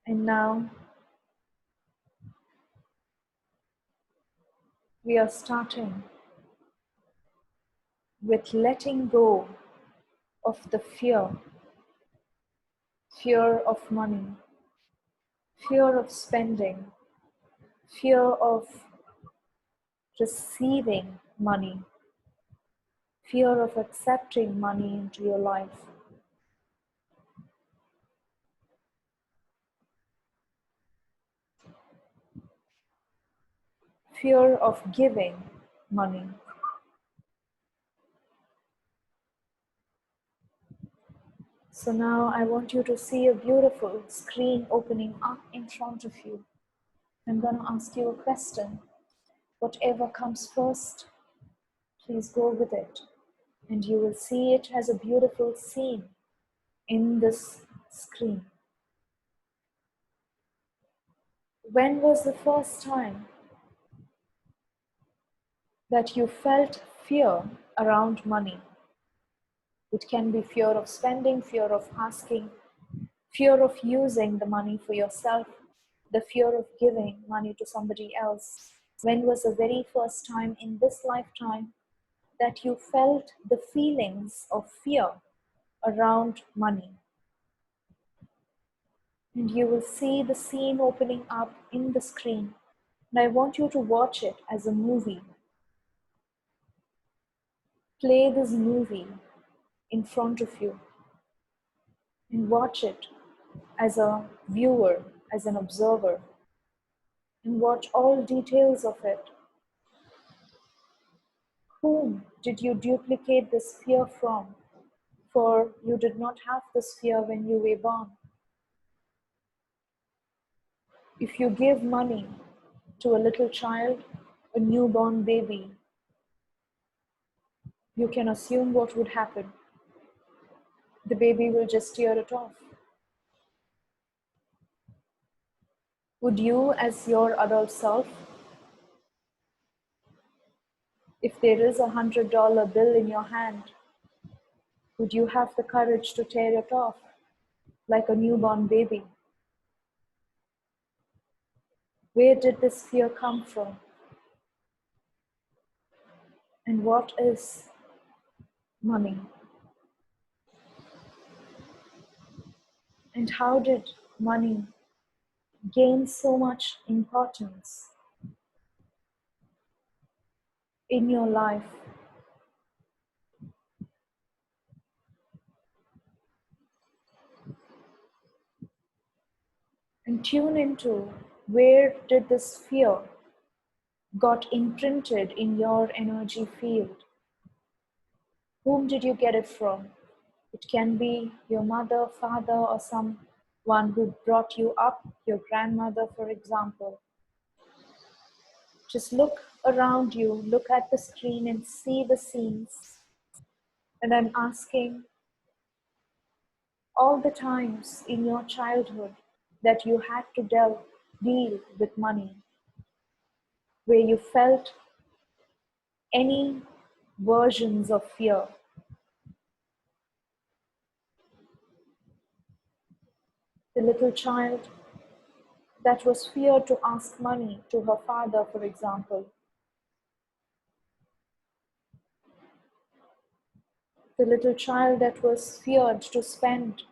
And now we are starting with letting go of the fear of money, fear of spending, fear of receiving money, fear of accepting money into your life. Fear of giving money. So now I want you to see a beautiful screen opening up in front of you. I'm going to ask you a question. Whatever comes first, please go with it. And you will see it as a beautiful scene in this screen. When was the first time that you felt fear around money? It can be fear of spending, fear of asking, fear of using the money for yourself, the fear of giving money to somebody else. When was the very first time in this lifetime that you felt the feelings of fear around money? And you will see the scene opening up in the screen. And I want you to watch it as a movie. Play this movie in front of you and watch it as a viewer, as an observer, and watch all details of it. Whom did you duplicate this fear from? For you did not have this fear when you were born. If you give money to a little child, a newborn baby, you can assume what would happen. The baby will just tear it off. Would you, as your adult self, if there is $100 bill in your hand, would you have the courage to tear it off like a newborn baby? Where did this fear come from? And what is money? And how did money gain so much importance in your life? And tune into where did this fear got imprinted in your energy field? Whom did you get it from? It can be your mother, father, or someone who brought you up, your grandmother, for example. Just look around you, look at the screen and see the scenes. And I'm asking, all the times in your childhood that you had to deal with money, where you felt any versions of fear. The little child that was feared to ask money to her father, for example. The little child that was feared to spend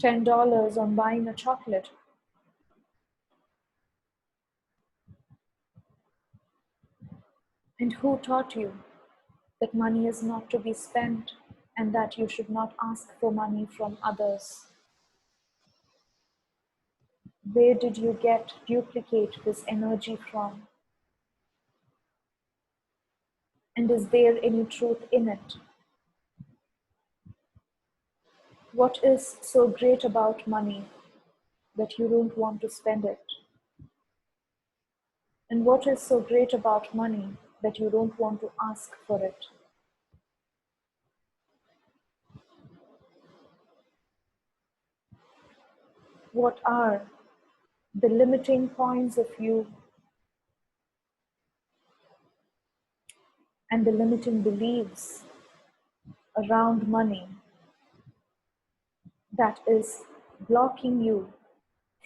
$10 on buying a chocolate. And who taught you that money is not to be spent and that you should not ask for money from others? Where did you duplicate this energy from? And is there any truth in it? What is so great about money that you don't want to spend it? And what is so great about money that you don't want to ask for it? What are the limiting points of you and the limiting beliefs around money that is blocking you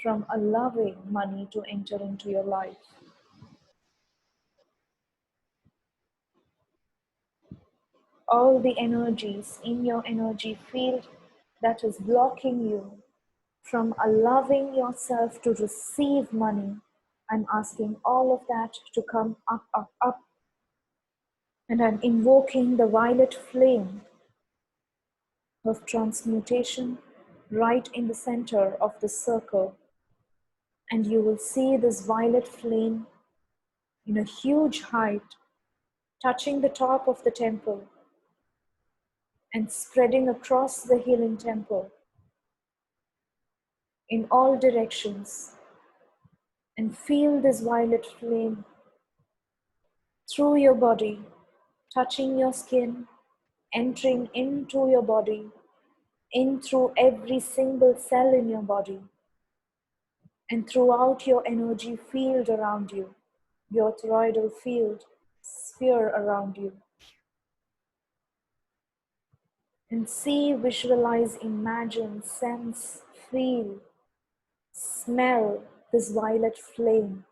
from allowing money to enter into your life? All the energies in your energy field that is blocking you from allowing yourself to receive money, I'm asking all of that to come up, up, up. And I'm invoking the violet flame of transmutation right in the center of the circle. And you will see this violet flame in a huge height, touching the top of the temple and spreading across the healing temple in all directions. And feel this violet flame through your body, touching your skin, entering into your body, in through every single cell in your body, and throughout your energy field around you, your toroidal field, sphere around you. And see, visualize, imagine, sense, feel, smell this violet flame.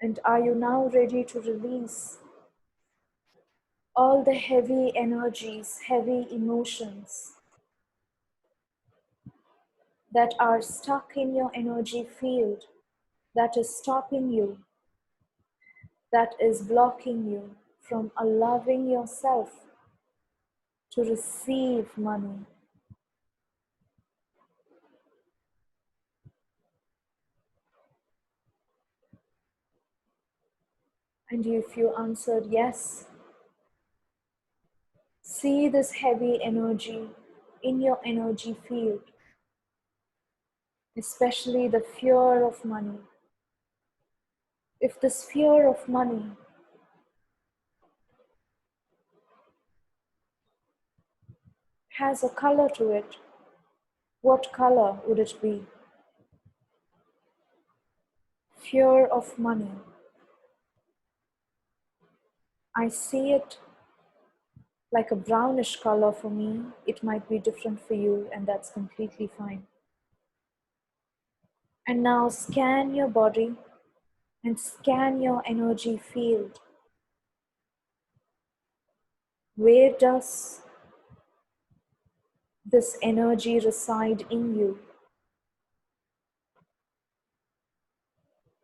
And are you now ready to release all the heavy energies, heavy emotions that are stuck in your energy field, that is stopping you, that is blocking you from allowing yourself to receive money? And if you answered yes, see this heavy energy in your energy field, especially the fear of money. If this fear of money has a color to it, what color would it be? Fear of money. I see it like a brownish color for me. It might be different for you, and that's completely fine. And now scan your body and scan your energy field. Where does this energy reside in you?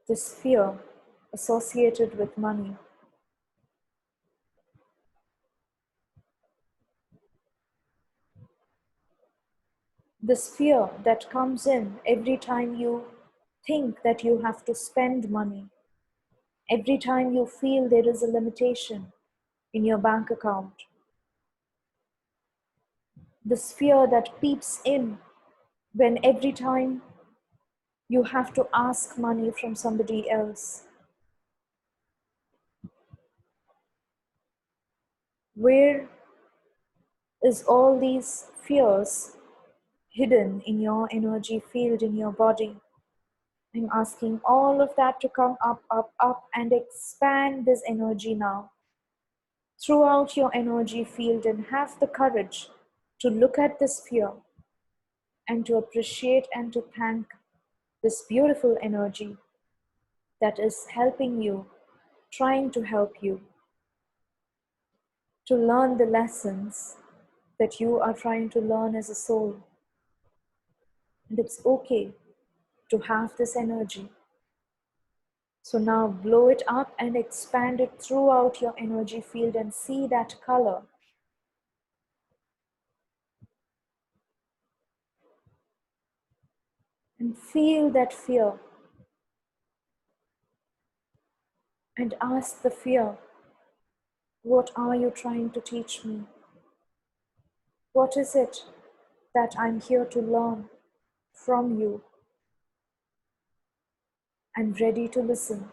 This fear associated with money. This fear that comes in every time you think that you have to spend money. Every time you feel there is a limitation in your bank account. This fear that peeps in when every time you have to ask money from somebody else. Where is all these fears hidden in your energy field, in your body? I'm asking all of that to come up, up, up and expand this energy now throughout your energy field, and have the courage to look at this fear and to appreciate and to thank this beautiful energy that is helping you, trying to help you to learn the lessons that you are trying to learn as a soul. And it's okay to have this energy. So now blow it up and expand it throughout your energy field and see that color. And feel that fear. And ask the fear, what are you trying to teach me? What is it that I'm here to learn from you? I'm ready to listen,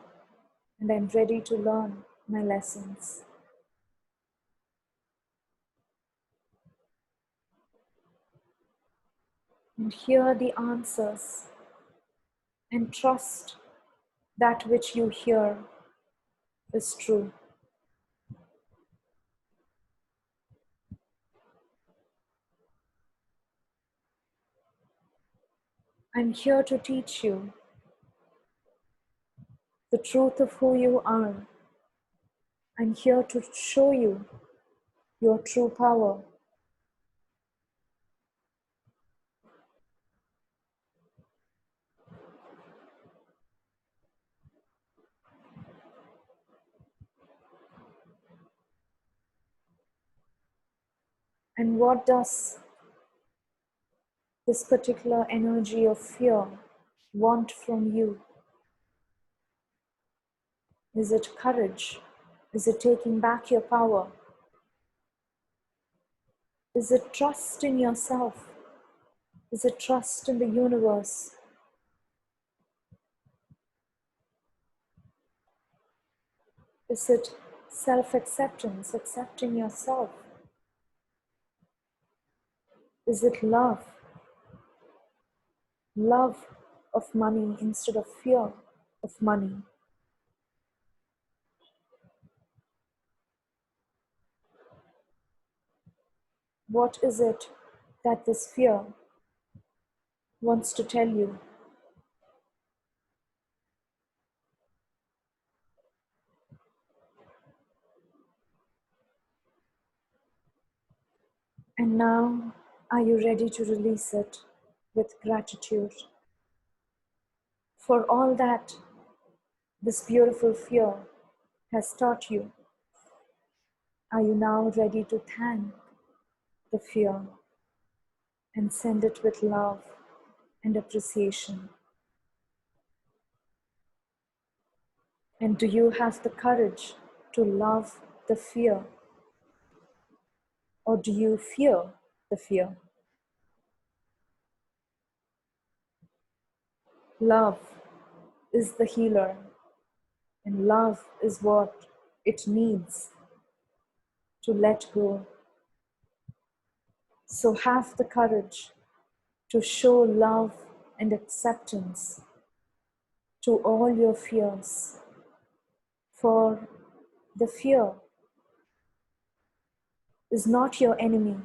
and I'm ready to learn my lessons. And hear the answers, and trust that which you hear is true. I'm here to teach you the truth of who you are. I'm here to show you your true power. And what does this particular energy of fear want from you? Is it courage? Is it taking back your power? Is it trust in yourself? Is it trust in the universe? Is it self-acceptance, accepting yourself? Is it love? Love of money instead of fear of money? What is it that this fear wants to tell you? And now, are you ready to release it with gratitude for all that this beautiful fear has taught you? Are you now ready to thank the fear and send it with love and appreciation? And do you have the courage to love the fear? Or do you fear the fear? Love is the healer, and love is what it needs to let go. So have the courage to show love and acceptance to all your fears. For the fear is not your enemy.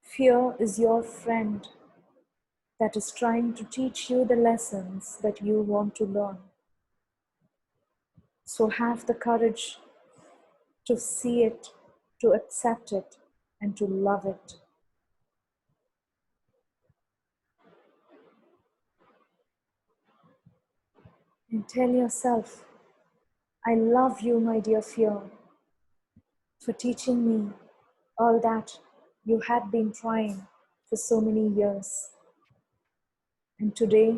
Fear is your friend that is trying to teach you the lessons that you want to learn. So have the courage to see it, to accept it, and to love it. And tell yourself, I love you, my dear fear, for teaching me all that you had been trying for so many years. And today,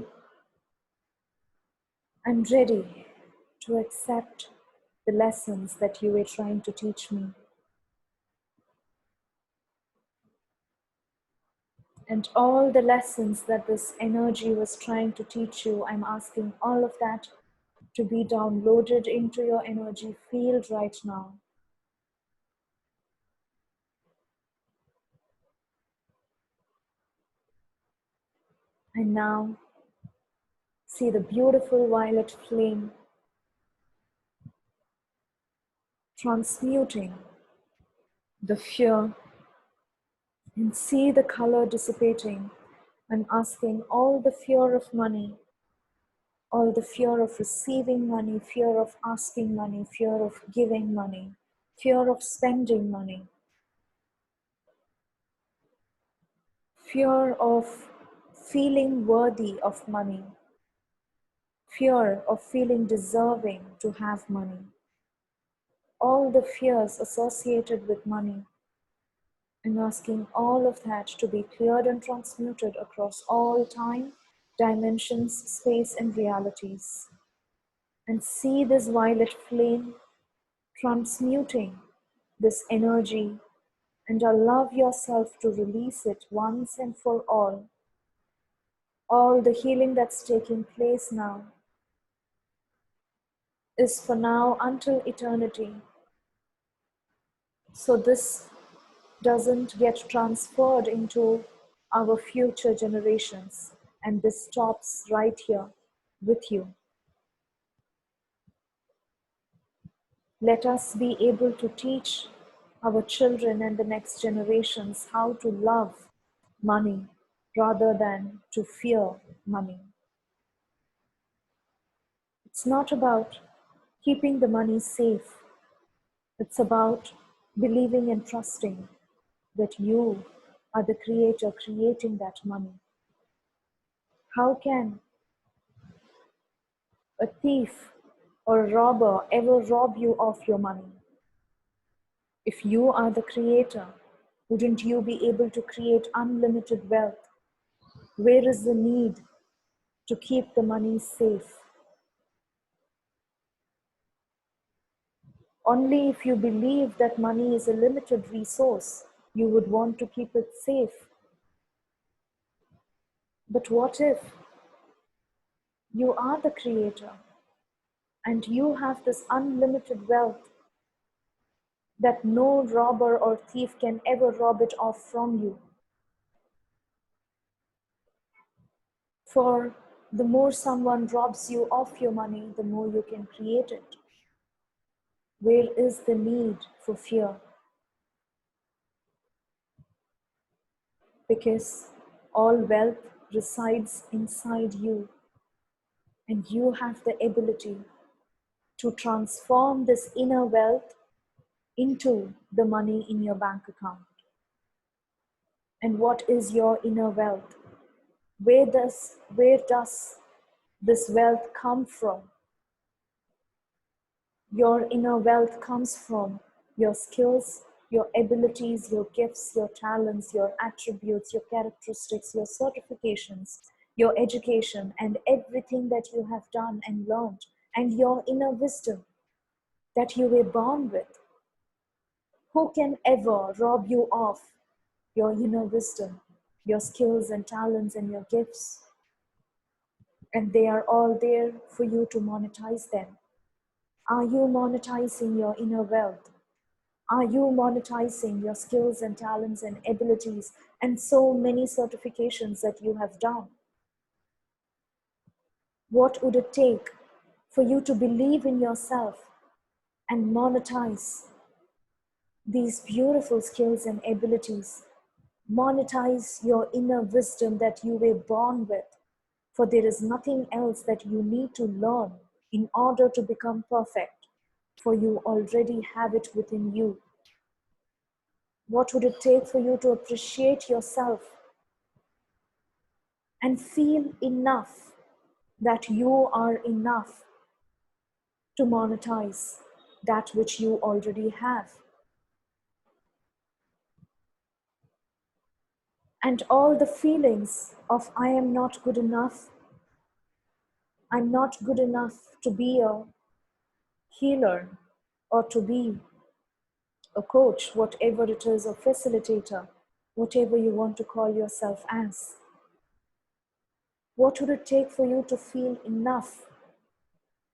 I'm ready to accept the lessons that you were trying to teach me. And all the lessons that this energy was trying to teach you, I'm asking all of that to be downloaded into your energy field right now. And now, see the beautiful violet flame transmuting the fear, and see the color dissipating and asking all the fear of money, all the fear of receiving money, fear of asking money, fear of giving money, fear of spending money, fear of feeling worthy of money, fear of feeling deserving to have money, all the fears associated with money, and asking all of that to be cleared and transmuted across all time, dimensions, space, and realities. And see this violet flame transmuting this energy, and allow yourself to release it once and for all. All the healing that's taking place now is for now until eternity. So this doesn't get transferred into our future generations, and this stops right here with you. Let us be able to teach our children and the next generations how to love money rather than to fear money. It's not about keeping the money safe. It's about believing and trusting that you are the creator creating that money. How can a thief or a robber ever rob you of your money? If you are the creator, wouldn't you be able to create unlimited wealth? Where is the need to keep the money safe? Only if you believe that money is a limited resource, you would want to keep it safe. But what if you are the creator and you have this unlimited wealth that no robber or thief can ever rob it off from you? For the more someone robs you of your money, the more you can create it. Where is the need for fear? Because all wealth resides inside you, and you have the ability to transform this inner wealth into the money in your bank account. And what is your inner wealth? Where does this wealth come from? Your inner wealth comes from your skills, your abilities, your gifts, your talents, your attributes, your characteristics, your certifications, your education, and everything that you have done and learned, and your inner wisdom that you were born with. Who can ever rob you of your inner wisdom, your skills and talents and your gifts? And they are all there for you to monetize them. Are you monetizing your inner wealth? Are you monetizing your skills and talents and abilities and so many certifications that you have done? What would it take for you to believe in yourself and monetize these beautiful skills and abilities. Monetize your inner wisdom that you were born with, for there is nothing else that you need to learn in order to become perfect, for you already have it within you. What would it take for you to appreciate yourself and feel enough that you are enough to monetize that which you already have? And all the feelings of I am not good enough, I'm not good enough to be a healer or to be a coach, whatever it is, a facilitator, whatever you want to call yourself as. What would it take for you to feel enough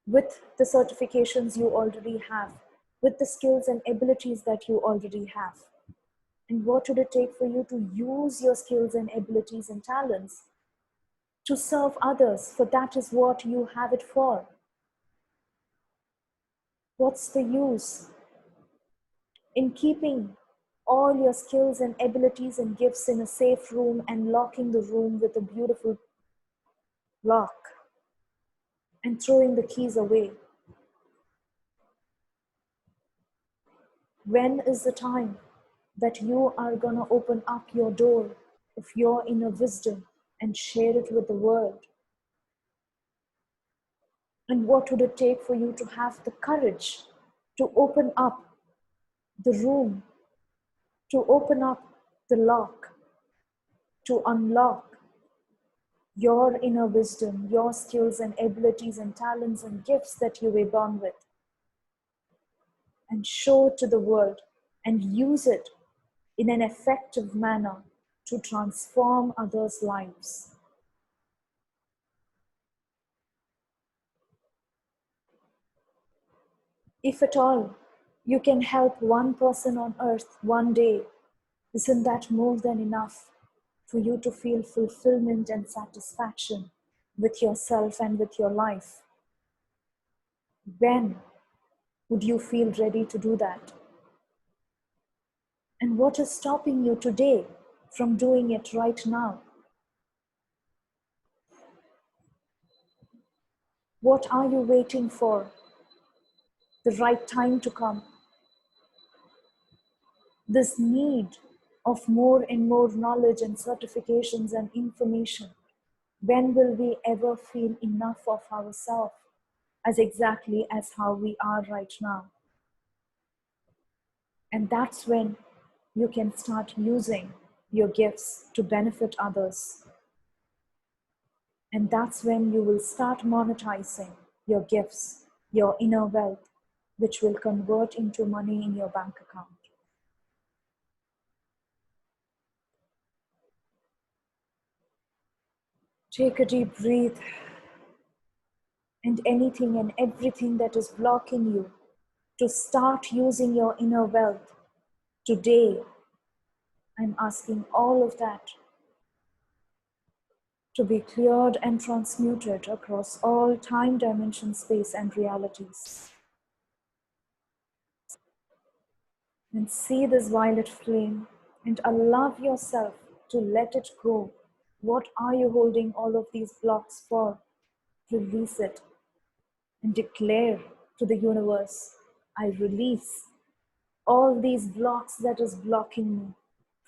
with the certifications you already have, with the skills and abilities that you already have? And what would it take for you to use your skills and abilities and talents to serve others? For that is what you have it for. What's the use in keeping all your skills and abilities and gifts in a safe room and locking the room with a beautiful lock and throwing the keys away? When is the time that you are going to open up your door of your inner wisdom and share it with the world? And what would it take for you to have the courage to open up the room, to open up the lock, to unlock your inner wisdom, your skills and abilities and talents and gifts that you were born with, and show it to the world and use it in an effective manner to transform others' lives? If at all you can help one person on earth one day, isn't that more than enough for you to feel fulfillment and satisfaction with yourself and with your life? When would you feel ready to do that? And what is stopping you today from doing it right now? What are you waiting for? The right time to come. This need of more and more knowledge and certifications and information. When will we ever feel enough of ourselves as exactly as how we are right now? And that's when you can start using your gifts to benefit others. And that's when you will start monetizing your gifts, your inner wealth, which will convert into money in your bank account. Take a deep breath, and anything and everything that is blocking you to start using your inner wealth today, I'm asking all of that to be cleared and transmuted across all time, dimension, space, and realities. And see this violet flame and allow yourself to let it go. What are you holding all of these blocks for? Release it and declare to the universe, I release all these blocks that is blocking me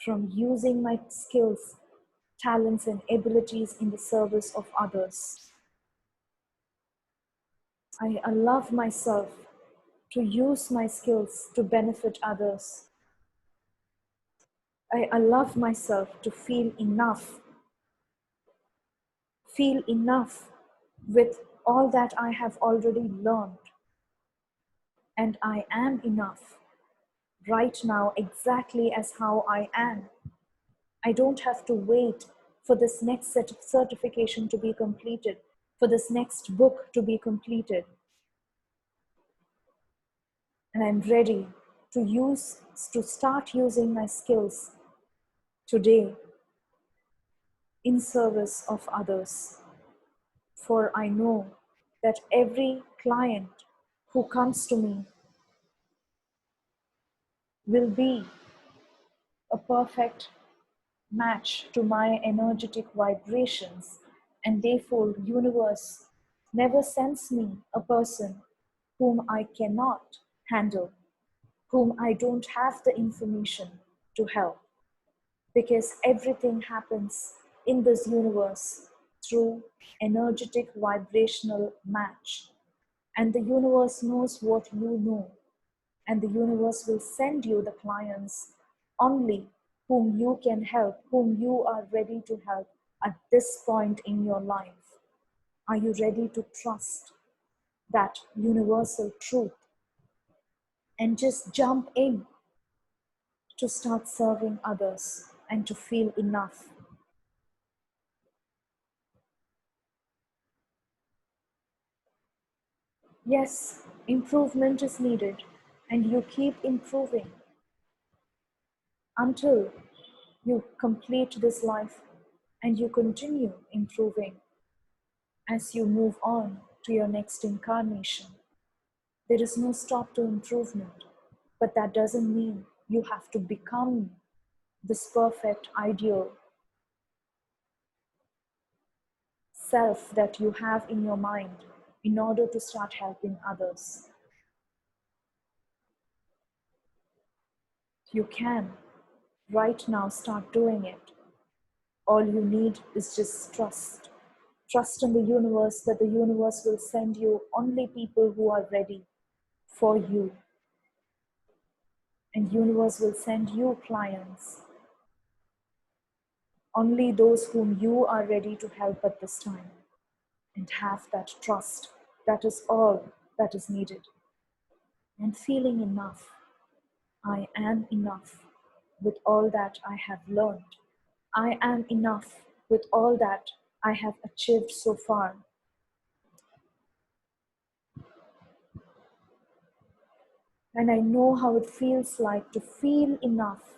from using my skills, talents, and abilities in the service of others. I allow myself to use my skills to benefit others. I allow myself to feel enough with all that I have already learned. And I am enough right now exactly as how I am. I don't have to wait for this next set of certification to be completed, for this next book to be completed. And I'm ready to start using my skills today in service of others. For I know that every client who comes to me will be a perfect match to my energetic vibrations, and therefore universe never sends me a person whom I cannot handle, whom I don't have the information to help, because everything happens in this universe through energetic vibrational match, and the universe knows what you know, and the universe will send you the clients only whom you can help, whom you are ready to help at this point in your life. Are you ready to trust that universal truth and just jump in to start serving others and to feel enough? Yes, improvement is needed, and you keep improving until you complete this life, and you continue improving as you move on to your next incarnation. There is no stop to improvement, but that doesn't mean you have to become this perfect ideal self that you have in your mind in order to start helping others. You can right now start doing it. All you need is just trust. Trust in the universe that the universe will send you only people who are ready for you. And universe will send you clients, only those whom you are ready to help at this time. And have that trust. That is all that is needed. And feeling enough. I am enough with all that I have learned. I am enough with all that I have achieved so far. And I know how it feels like to feel enough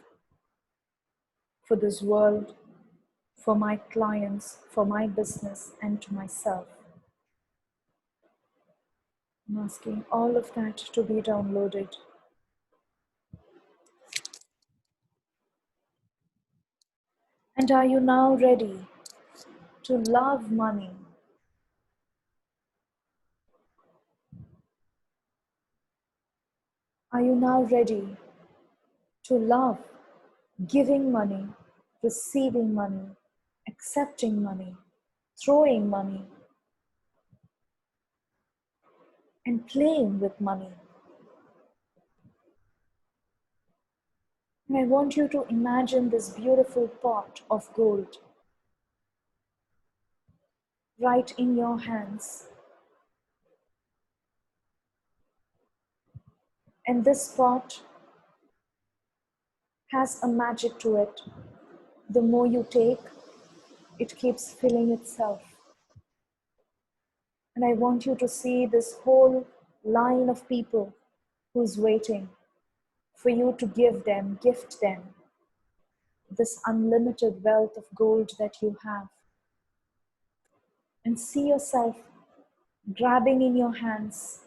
for this world, for my clients, for my business, and to myself. I'm asking all of that to be downloaded. And are you now ready to love money? Are you now ready to love giving money, receiving money, accepting money, throwing money, and playing with money? And I want you to imagine this beautiful pot of gold right in your hands. And this pot has a magic to it. The more you take, it keeps filling itself. And I want you to see this whole line of people who's waiting for you to gift them this unlimited wealth of gold that you have. And see yourself grabbing in your hands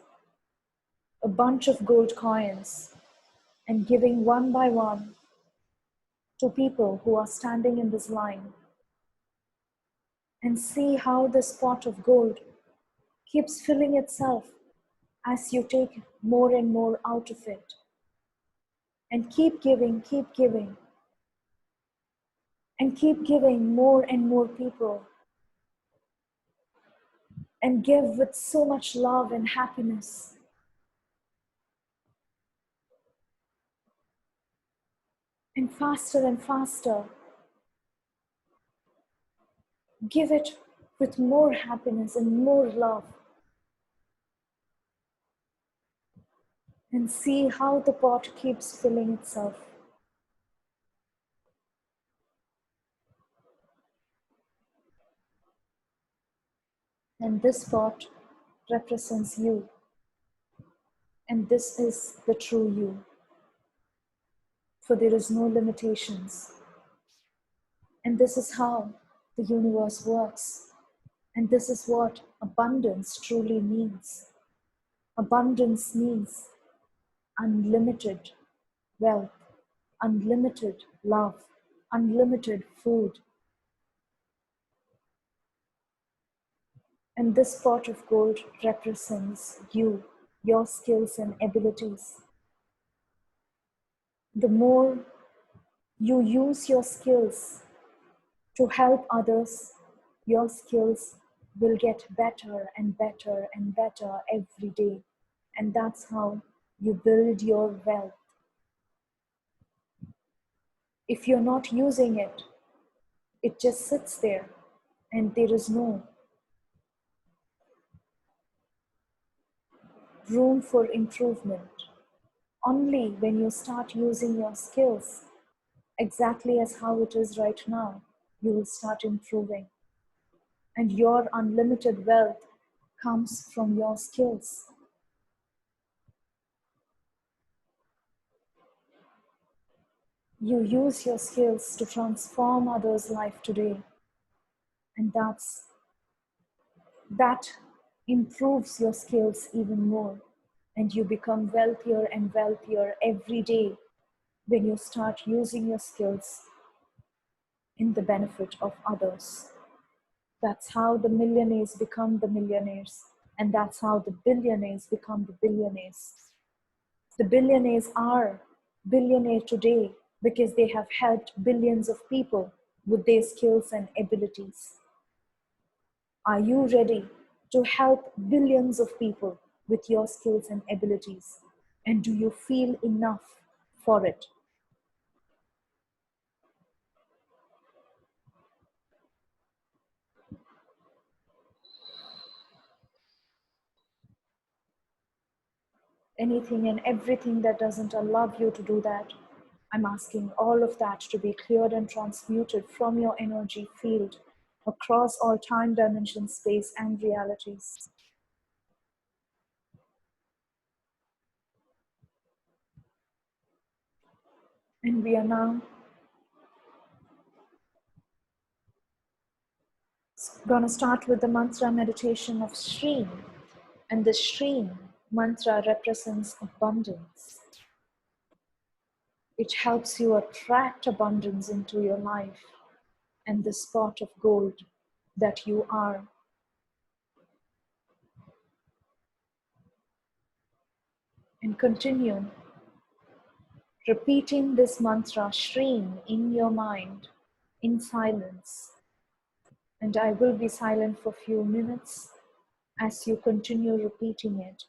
a bunch of gold coins and giving one by one to people who are standing in this line. And see how this pot of gold keeps filling itself as you take more and more out of it. And keep giving, and keep giving more and more people. And give with so much love and happiness. And faster, give it with more happiness and more love. And see how the pot keeps filling itself. And this pot represents you. And this is the true you. For there is no limitations. And this is how the universe works. And this is what abundance truly means. Abundance means unlimited wealth, unlimited love, unlimited food. And this pot of gold represents you, your skills and abilities. The more you use your skills to help others, your skills will get better and better and better every day. And that's how you build your wealth. If you're not using it, it just sits there and there is no room for improvement. Only when you start using your skills exactly as how it is right now, you will start improving. And your unlimited wealth comes from your skills. You use your skills to transform others' life today. And that improves your skills even more. And you become wealthier and wealthier every day when you start using your skills in the benefit of others. That's how the millionaires become the millionaires. And that's how the billionaires become the billionaires. The billionaires are billionaire today because they have helped billions of people with their skills and abilities. Are you ready to help billions of people with your skills and abilities? And do you feel enough for it? Anything and everything that doesn't allow you to do that, I'm asking all of that to be cleared and transmuted from your energy field across all time, dimension, space, and realities. And we are now going to start with the mantra meditation of Shreem. And the Shreem mantra represents abundance. It helps you attract abundance into your life and the spot of gold that you are. And continue repeating this mantra Shreem in your mind in silence. And I will be silent for a few minutes as you continue repeating it.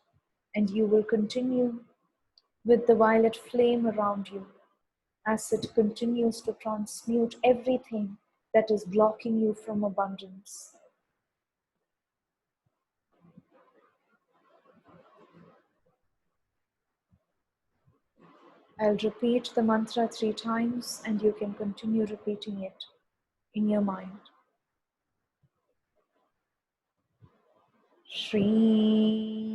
And you will continue with the violet flame around you as it continues to transmute everything that is blocking you from abundance. I'll repeat the mantra 3 times and you can continue repeating it in your mind. Shri.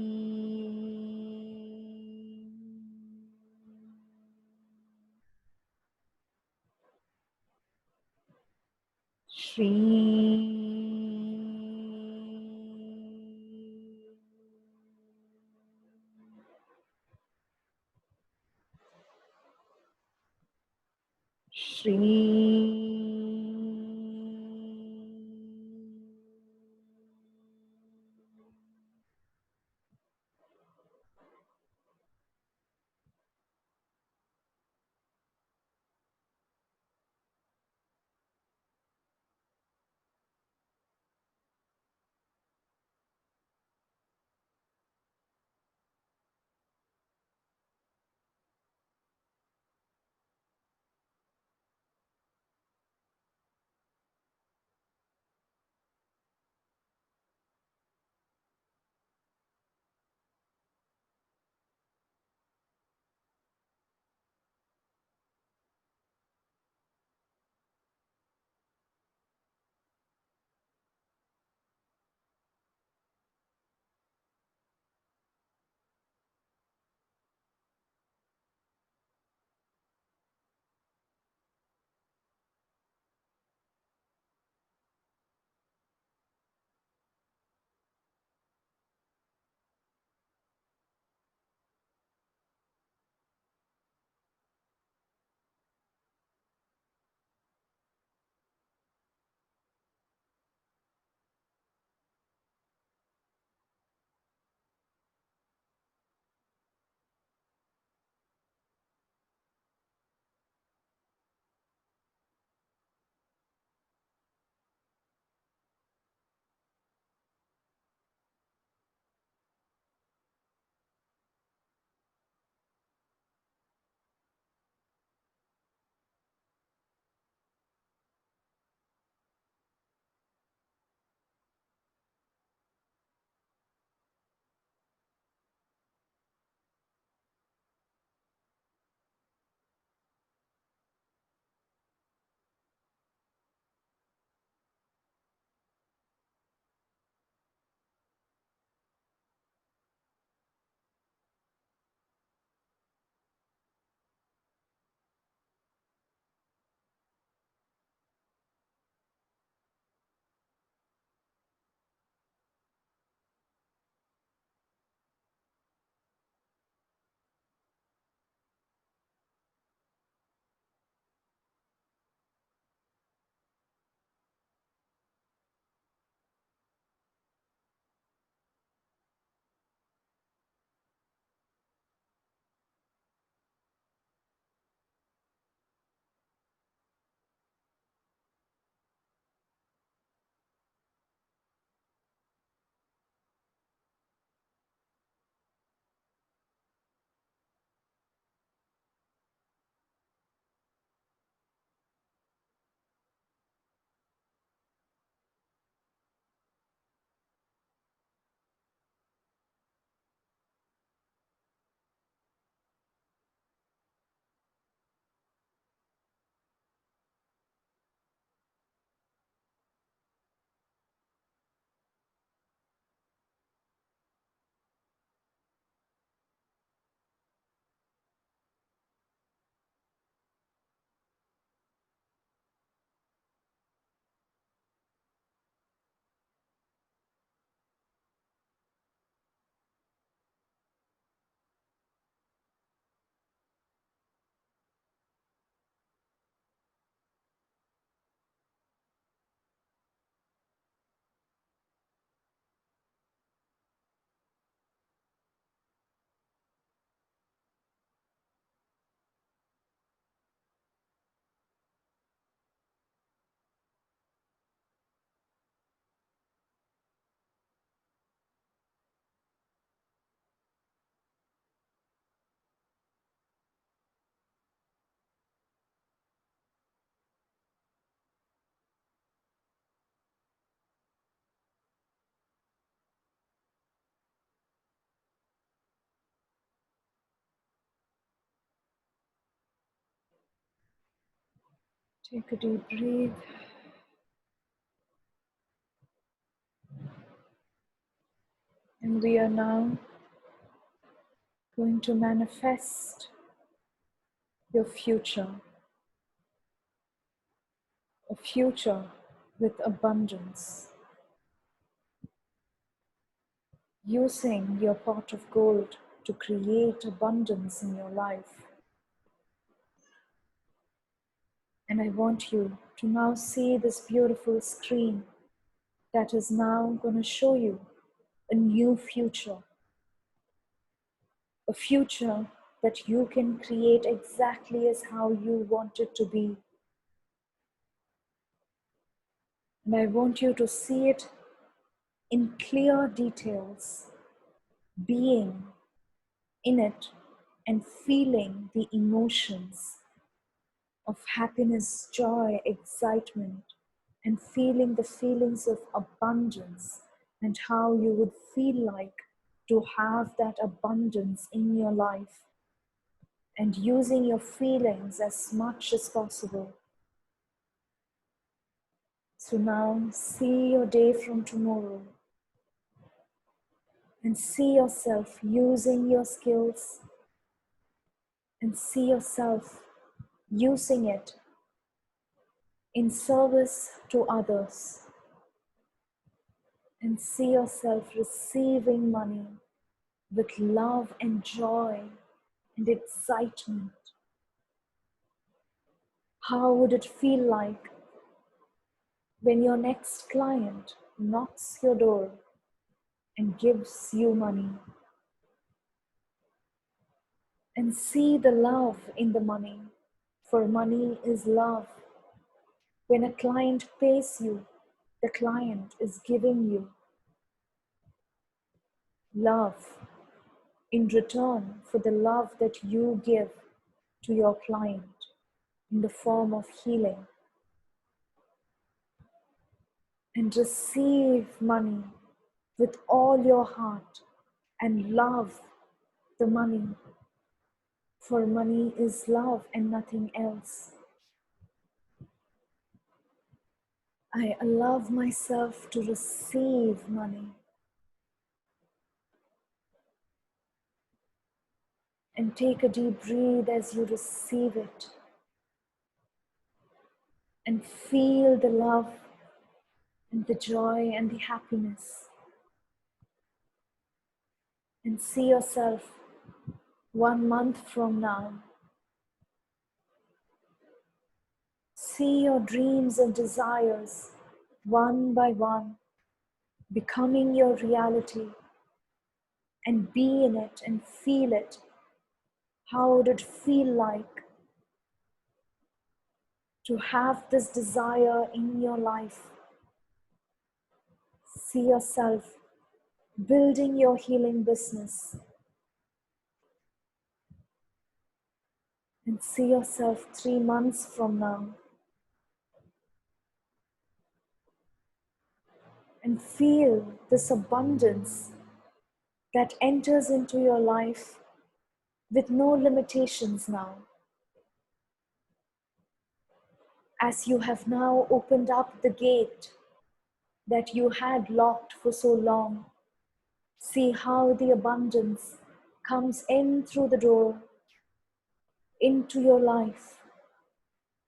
Take a deep breath. And we are now going to manifest your future, a future with abundance, using your pot of gold to create abundance in your life. And I want you to now see this beautiful screen that is now going to show you a new future, a future that you can create exactly as how you want it to be. And I want you to see it in clear details, being in it and feeling the emotions of happiness, joy, excitement, and feeling the feelings of abundance and how you would feel like to have that abundance in your life, and using your feelings as much as possible. So now see your day from tomorrow and see yourself using your skills and see yourself using it in service to others, and see yourself receiving money with love and joy and excitement. How would it feel like when your next client knocks your door and gives you money? And see the love in the money, for money is love. When a client pays you, the client is giving you love in return for the love that you give to your client in the form of healing. And receive money with all your heart and love the money, for money is love and nothing else. I allow myself to receive money, and take a deep breath as you receive it, and feel the love and the joy and the happiness, and see yourself 1 month from now. See your dreams and desires one by one becoming your reality, and be in it and feel it. How would it feel like to have this desire in your life? See yourself building your healing business, and see yourself 3 months from now, and feel this abundance that enters into your life with no limitations now. As you have now opened up the gate that you had locked for so long, see how the abundance comes in through the door into your life,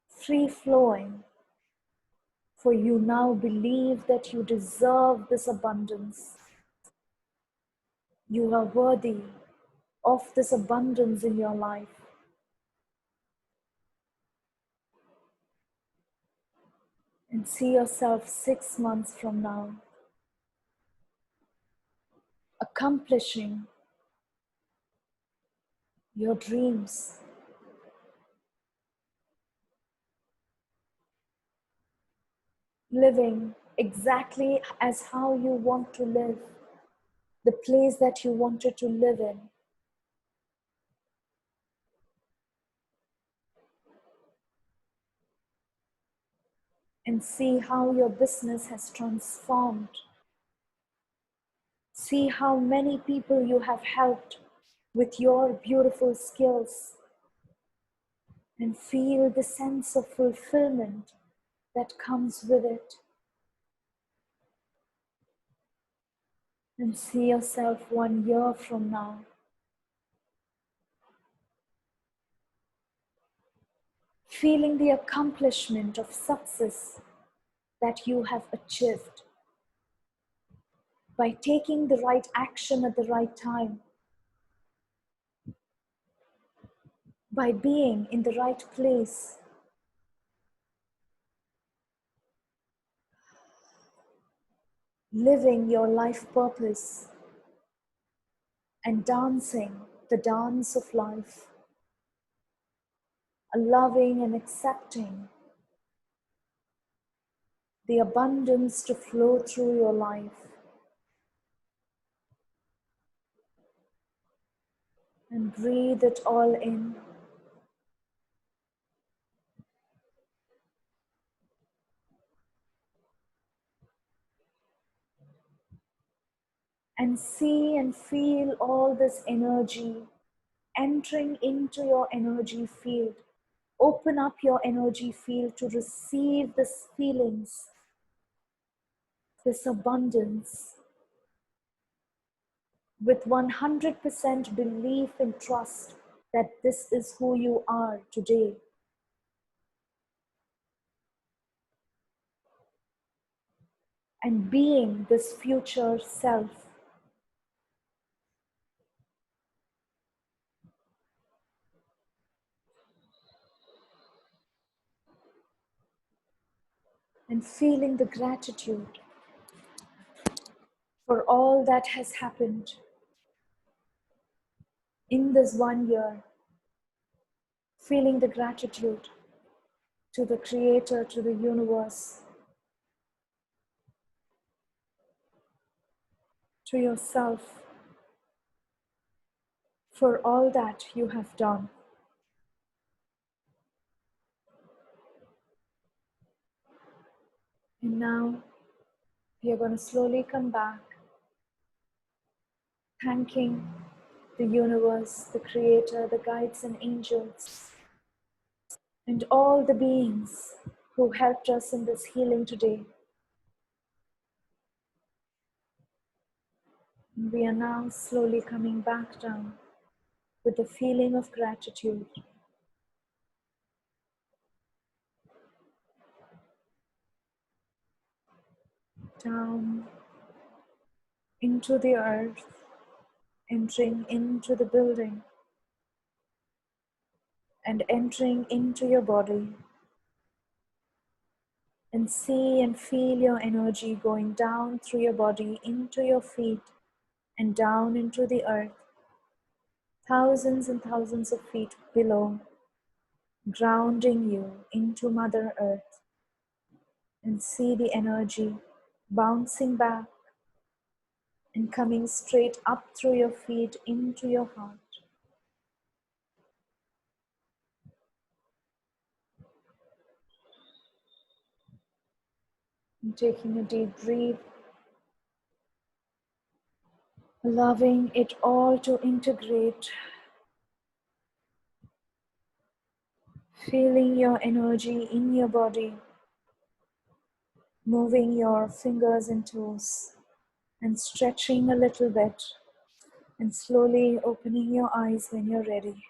free flowing, for you now believe that you deserve this abundance. You are worthy of this abundance in your life. And see yourself 6 months from now accomplishing your dreams, living exactly as how you want to live, the place that you wanted to live in. And see how your business has transformed. See how many people you have helped with your beautiful skills. and feel the sense of fulfillment that comes with it. And see yourself 1 year from now. Feeling the accomplishment of success that you have achieved by taking the right action at the right time, by being in the right place, living your life purpose and dancing the dance of life, allowing and accepting the abundance to flow through your life, and breathe it all in. And see and feel all this energy entering into your energy field. Open up your energy field to receive these feelings, this abundance, with 100% belief and trust that this is who you are today. And being this future self. And feeling the gratitude for all that has happened in this 1 year. Feeling the gratitude to the Creator, to the universe, to yourself, for all that you have done. And now we are going to slowly come back, thanking the universe, the Creator, the guides and angels, and all the beings who helped us in this healing today. And we are now slowly coming back down with the feeling of gratitude. Down into the earth, entering into the building, and entering into your body. And see and feel your energy going down through your body, into your feet, and down into the earth, thousands and thousands of feet below, grounding you into Mother Earth. And see the energy bouncing back and coming straight up through your feet into your heart. And taking a deep breath, allowing it all to integrate, feeling your energy in your body, moving your fingers and toes, and stretching a little bit, and slowly opening your eyes when you're ready.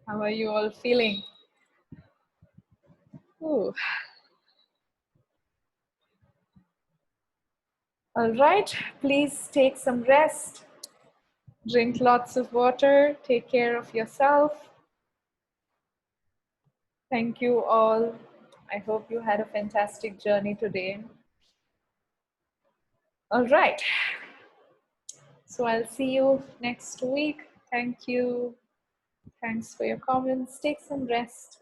How are you all feeling? Ooh. All right, please take some rest. Drink lots of water. Take care of yourself. Thank you all. I hope you had a fantastic journey today. All right. So I'll see you next week. Thank you. Thanks for your comments. Take some rest.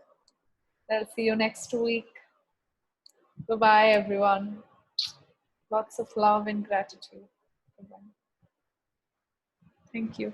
I'll see you next week. Bye-bye, everyone. Lots of love and gratitude. Bye-bye. Thank you.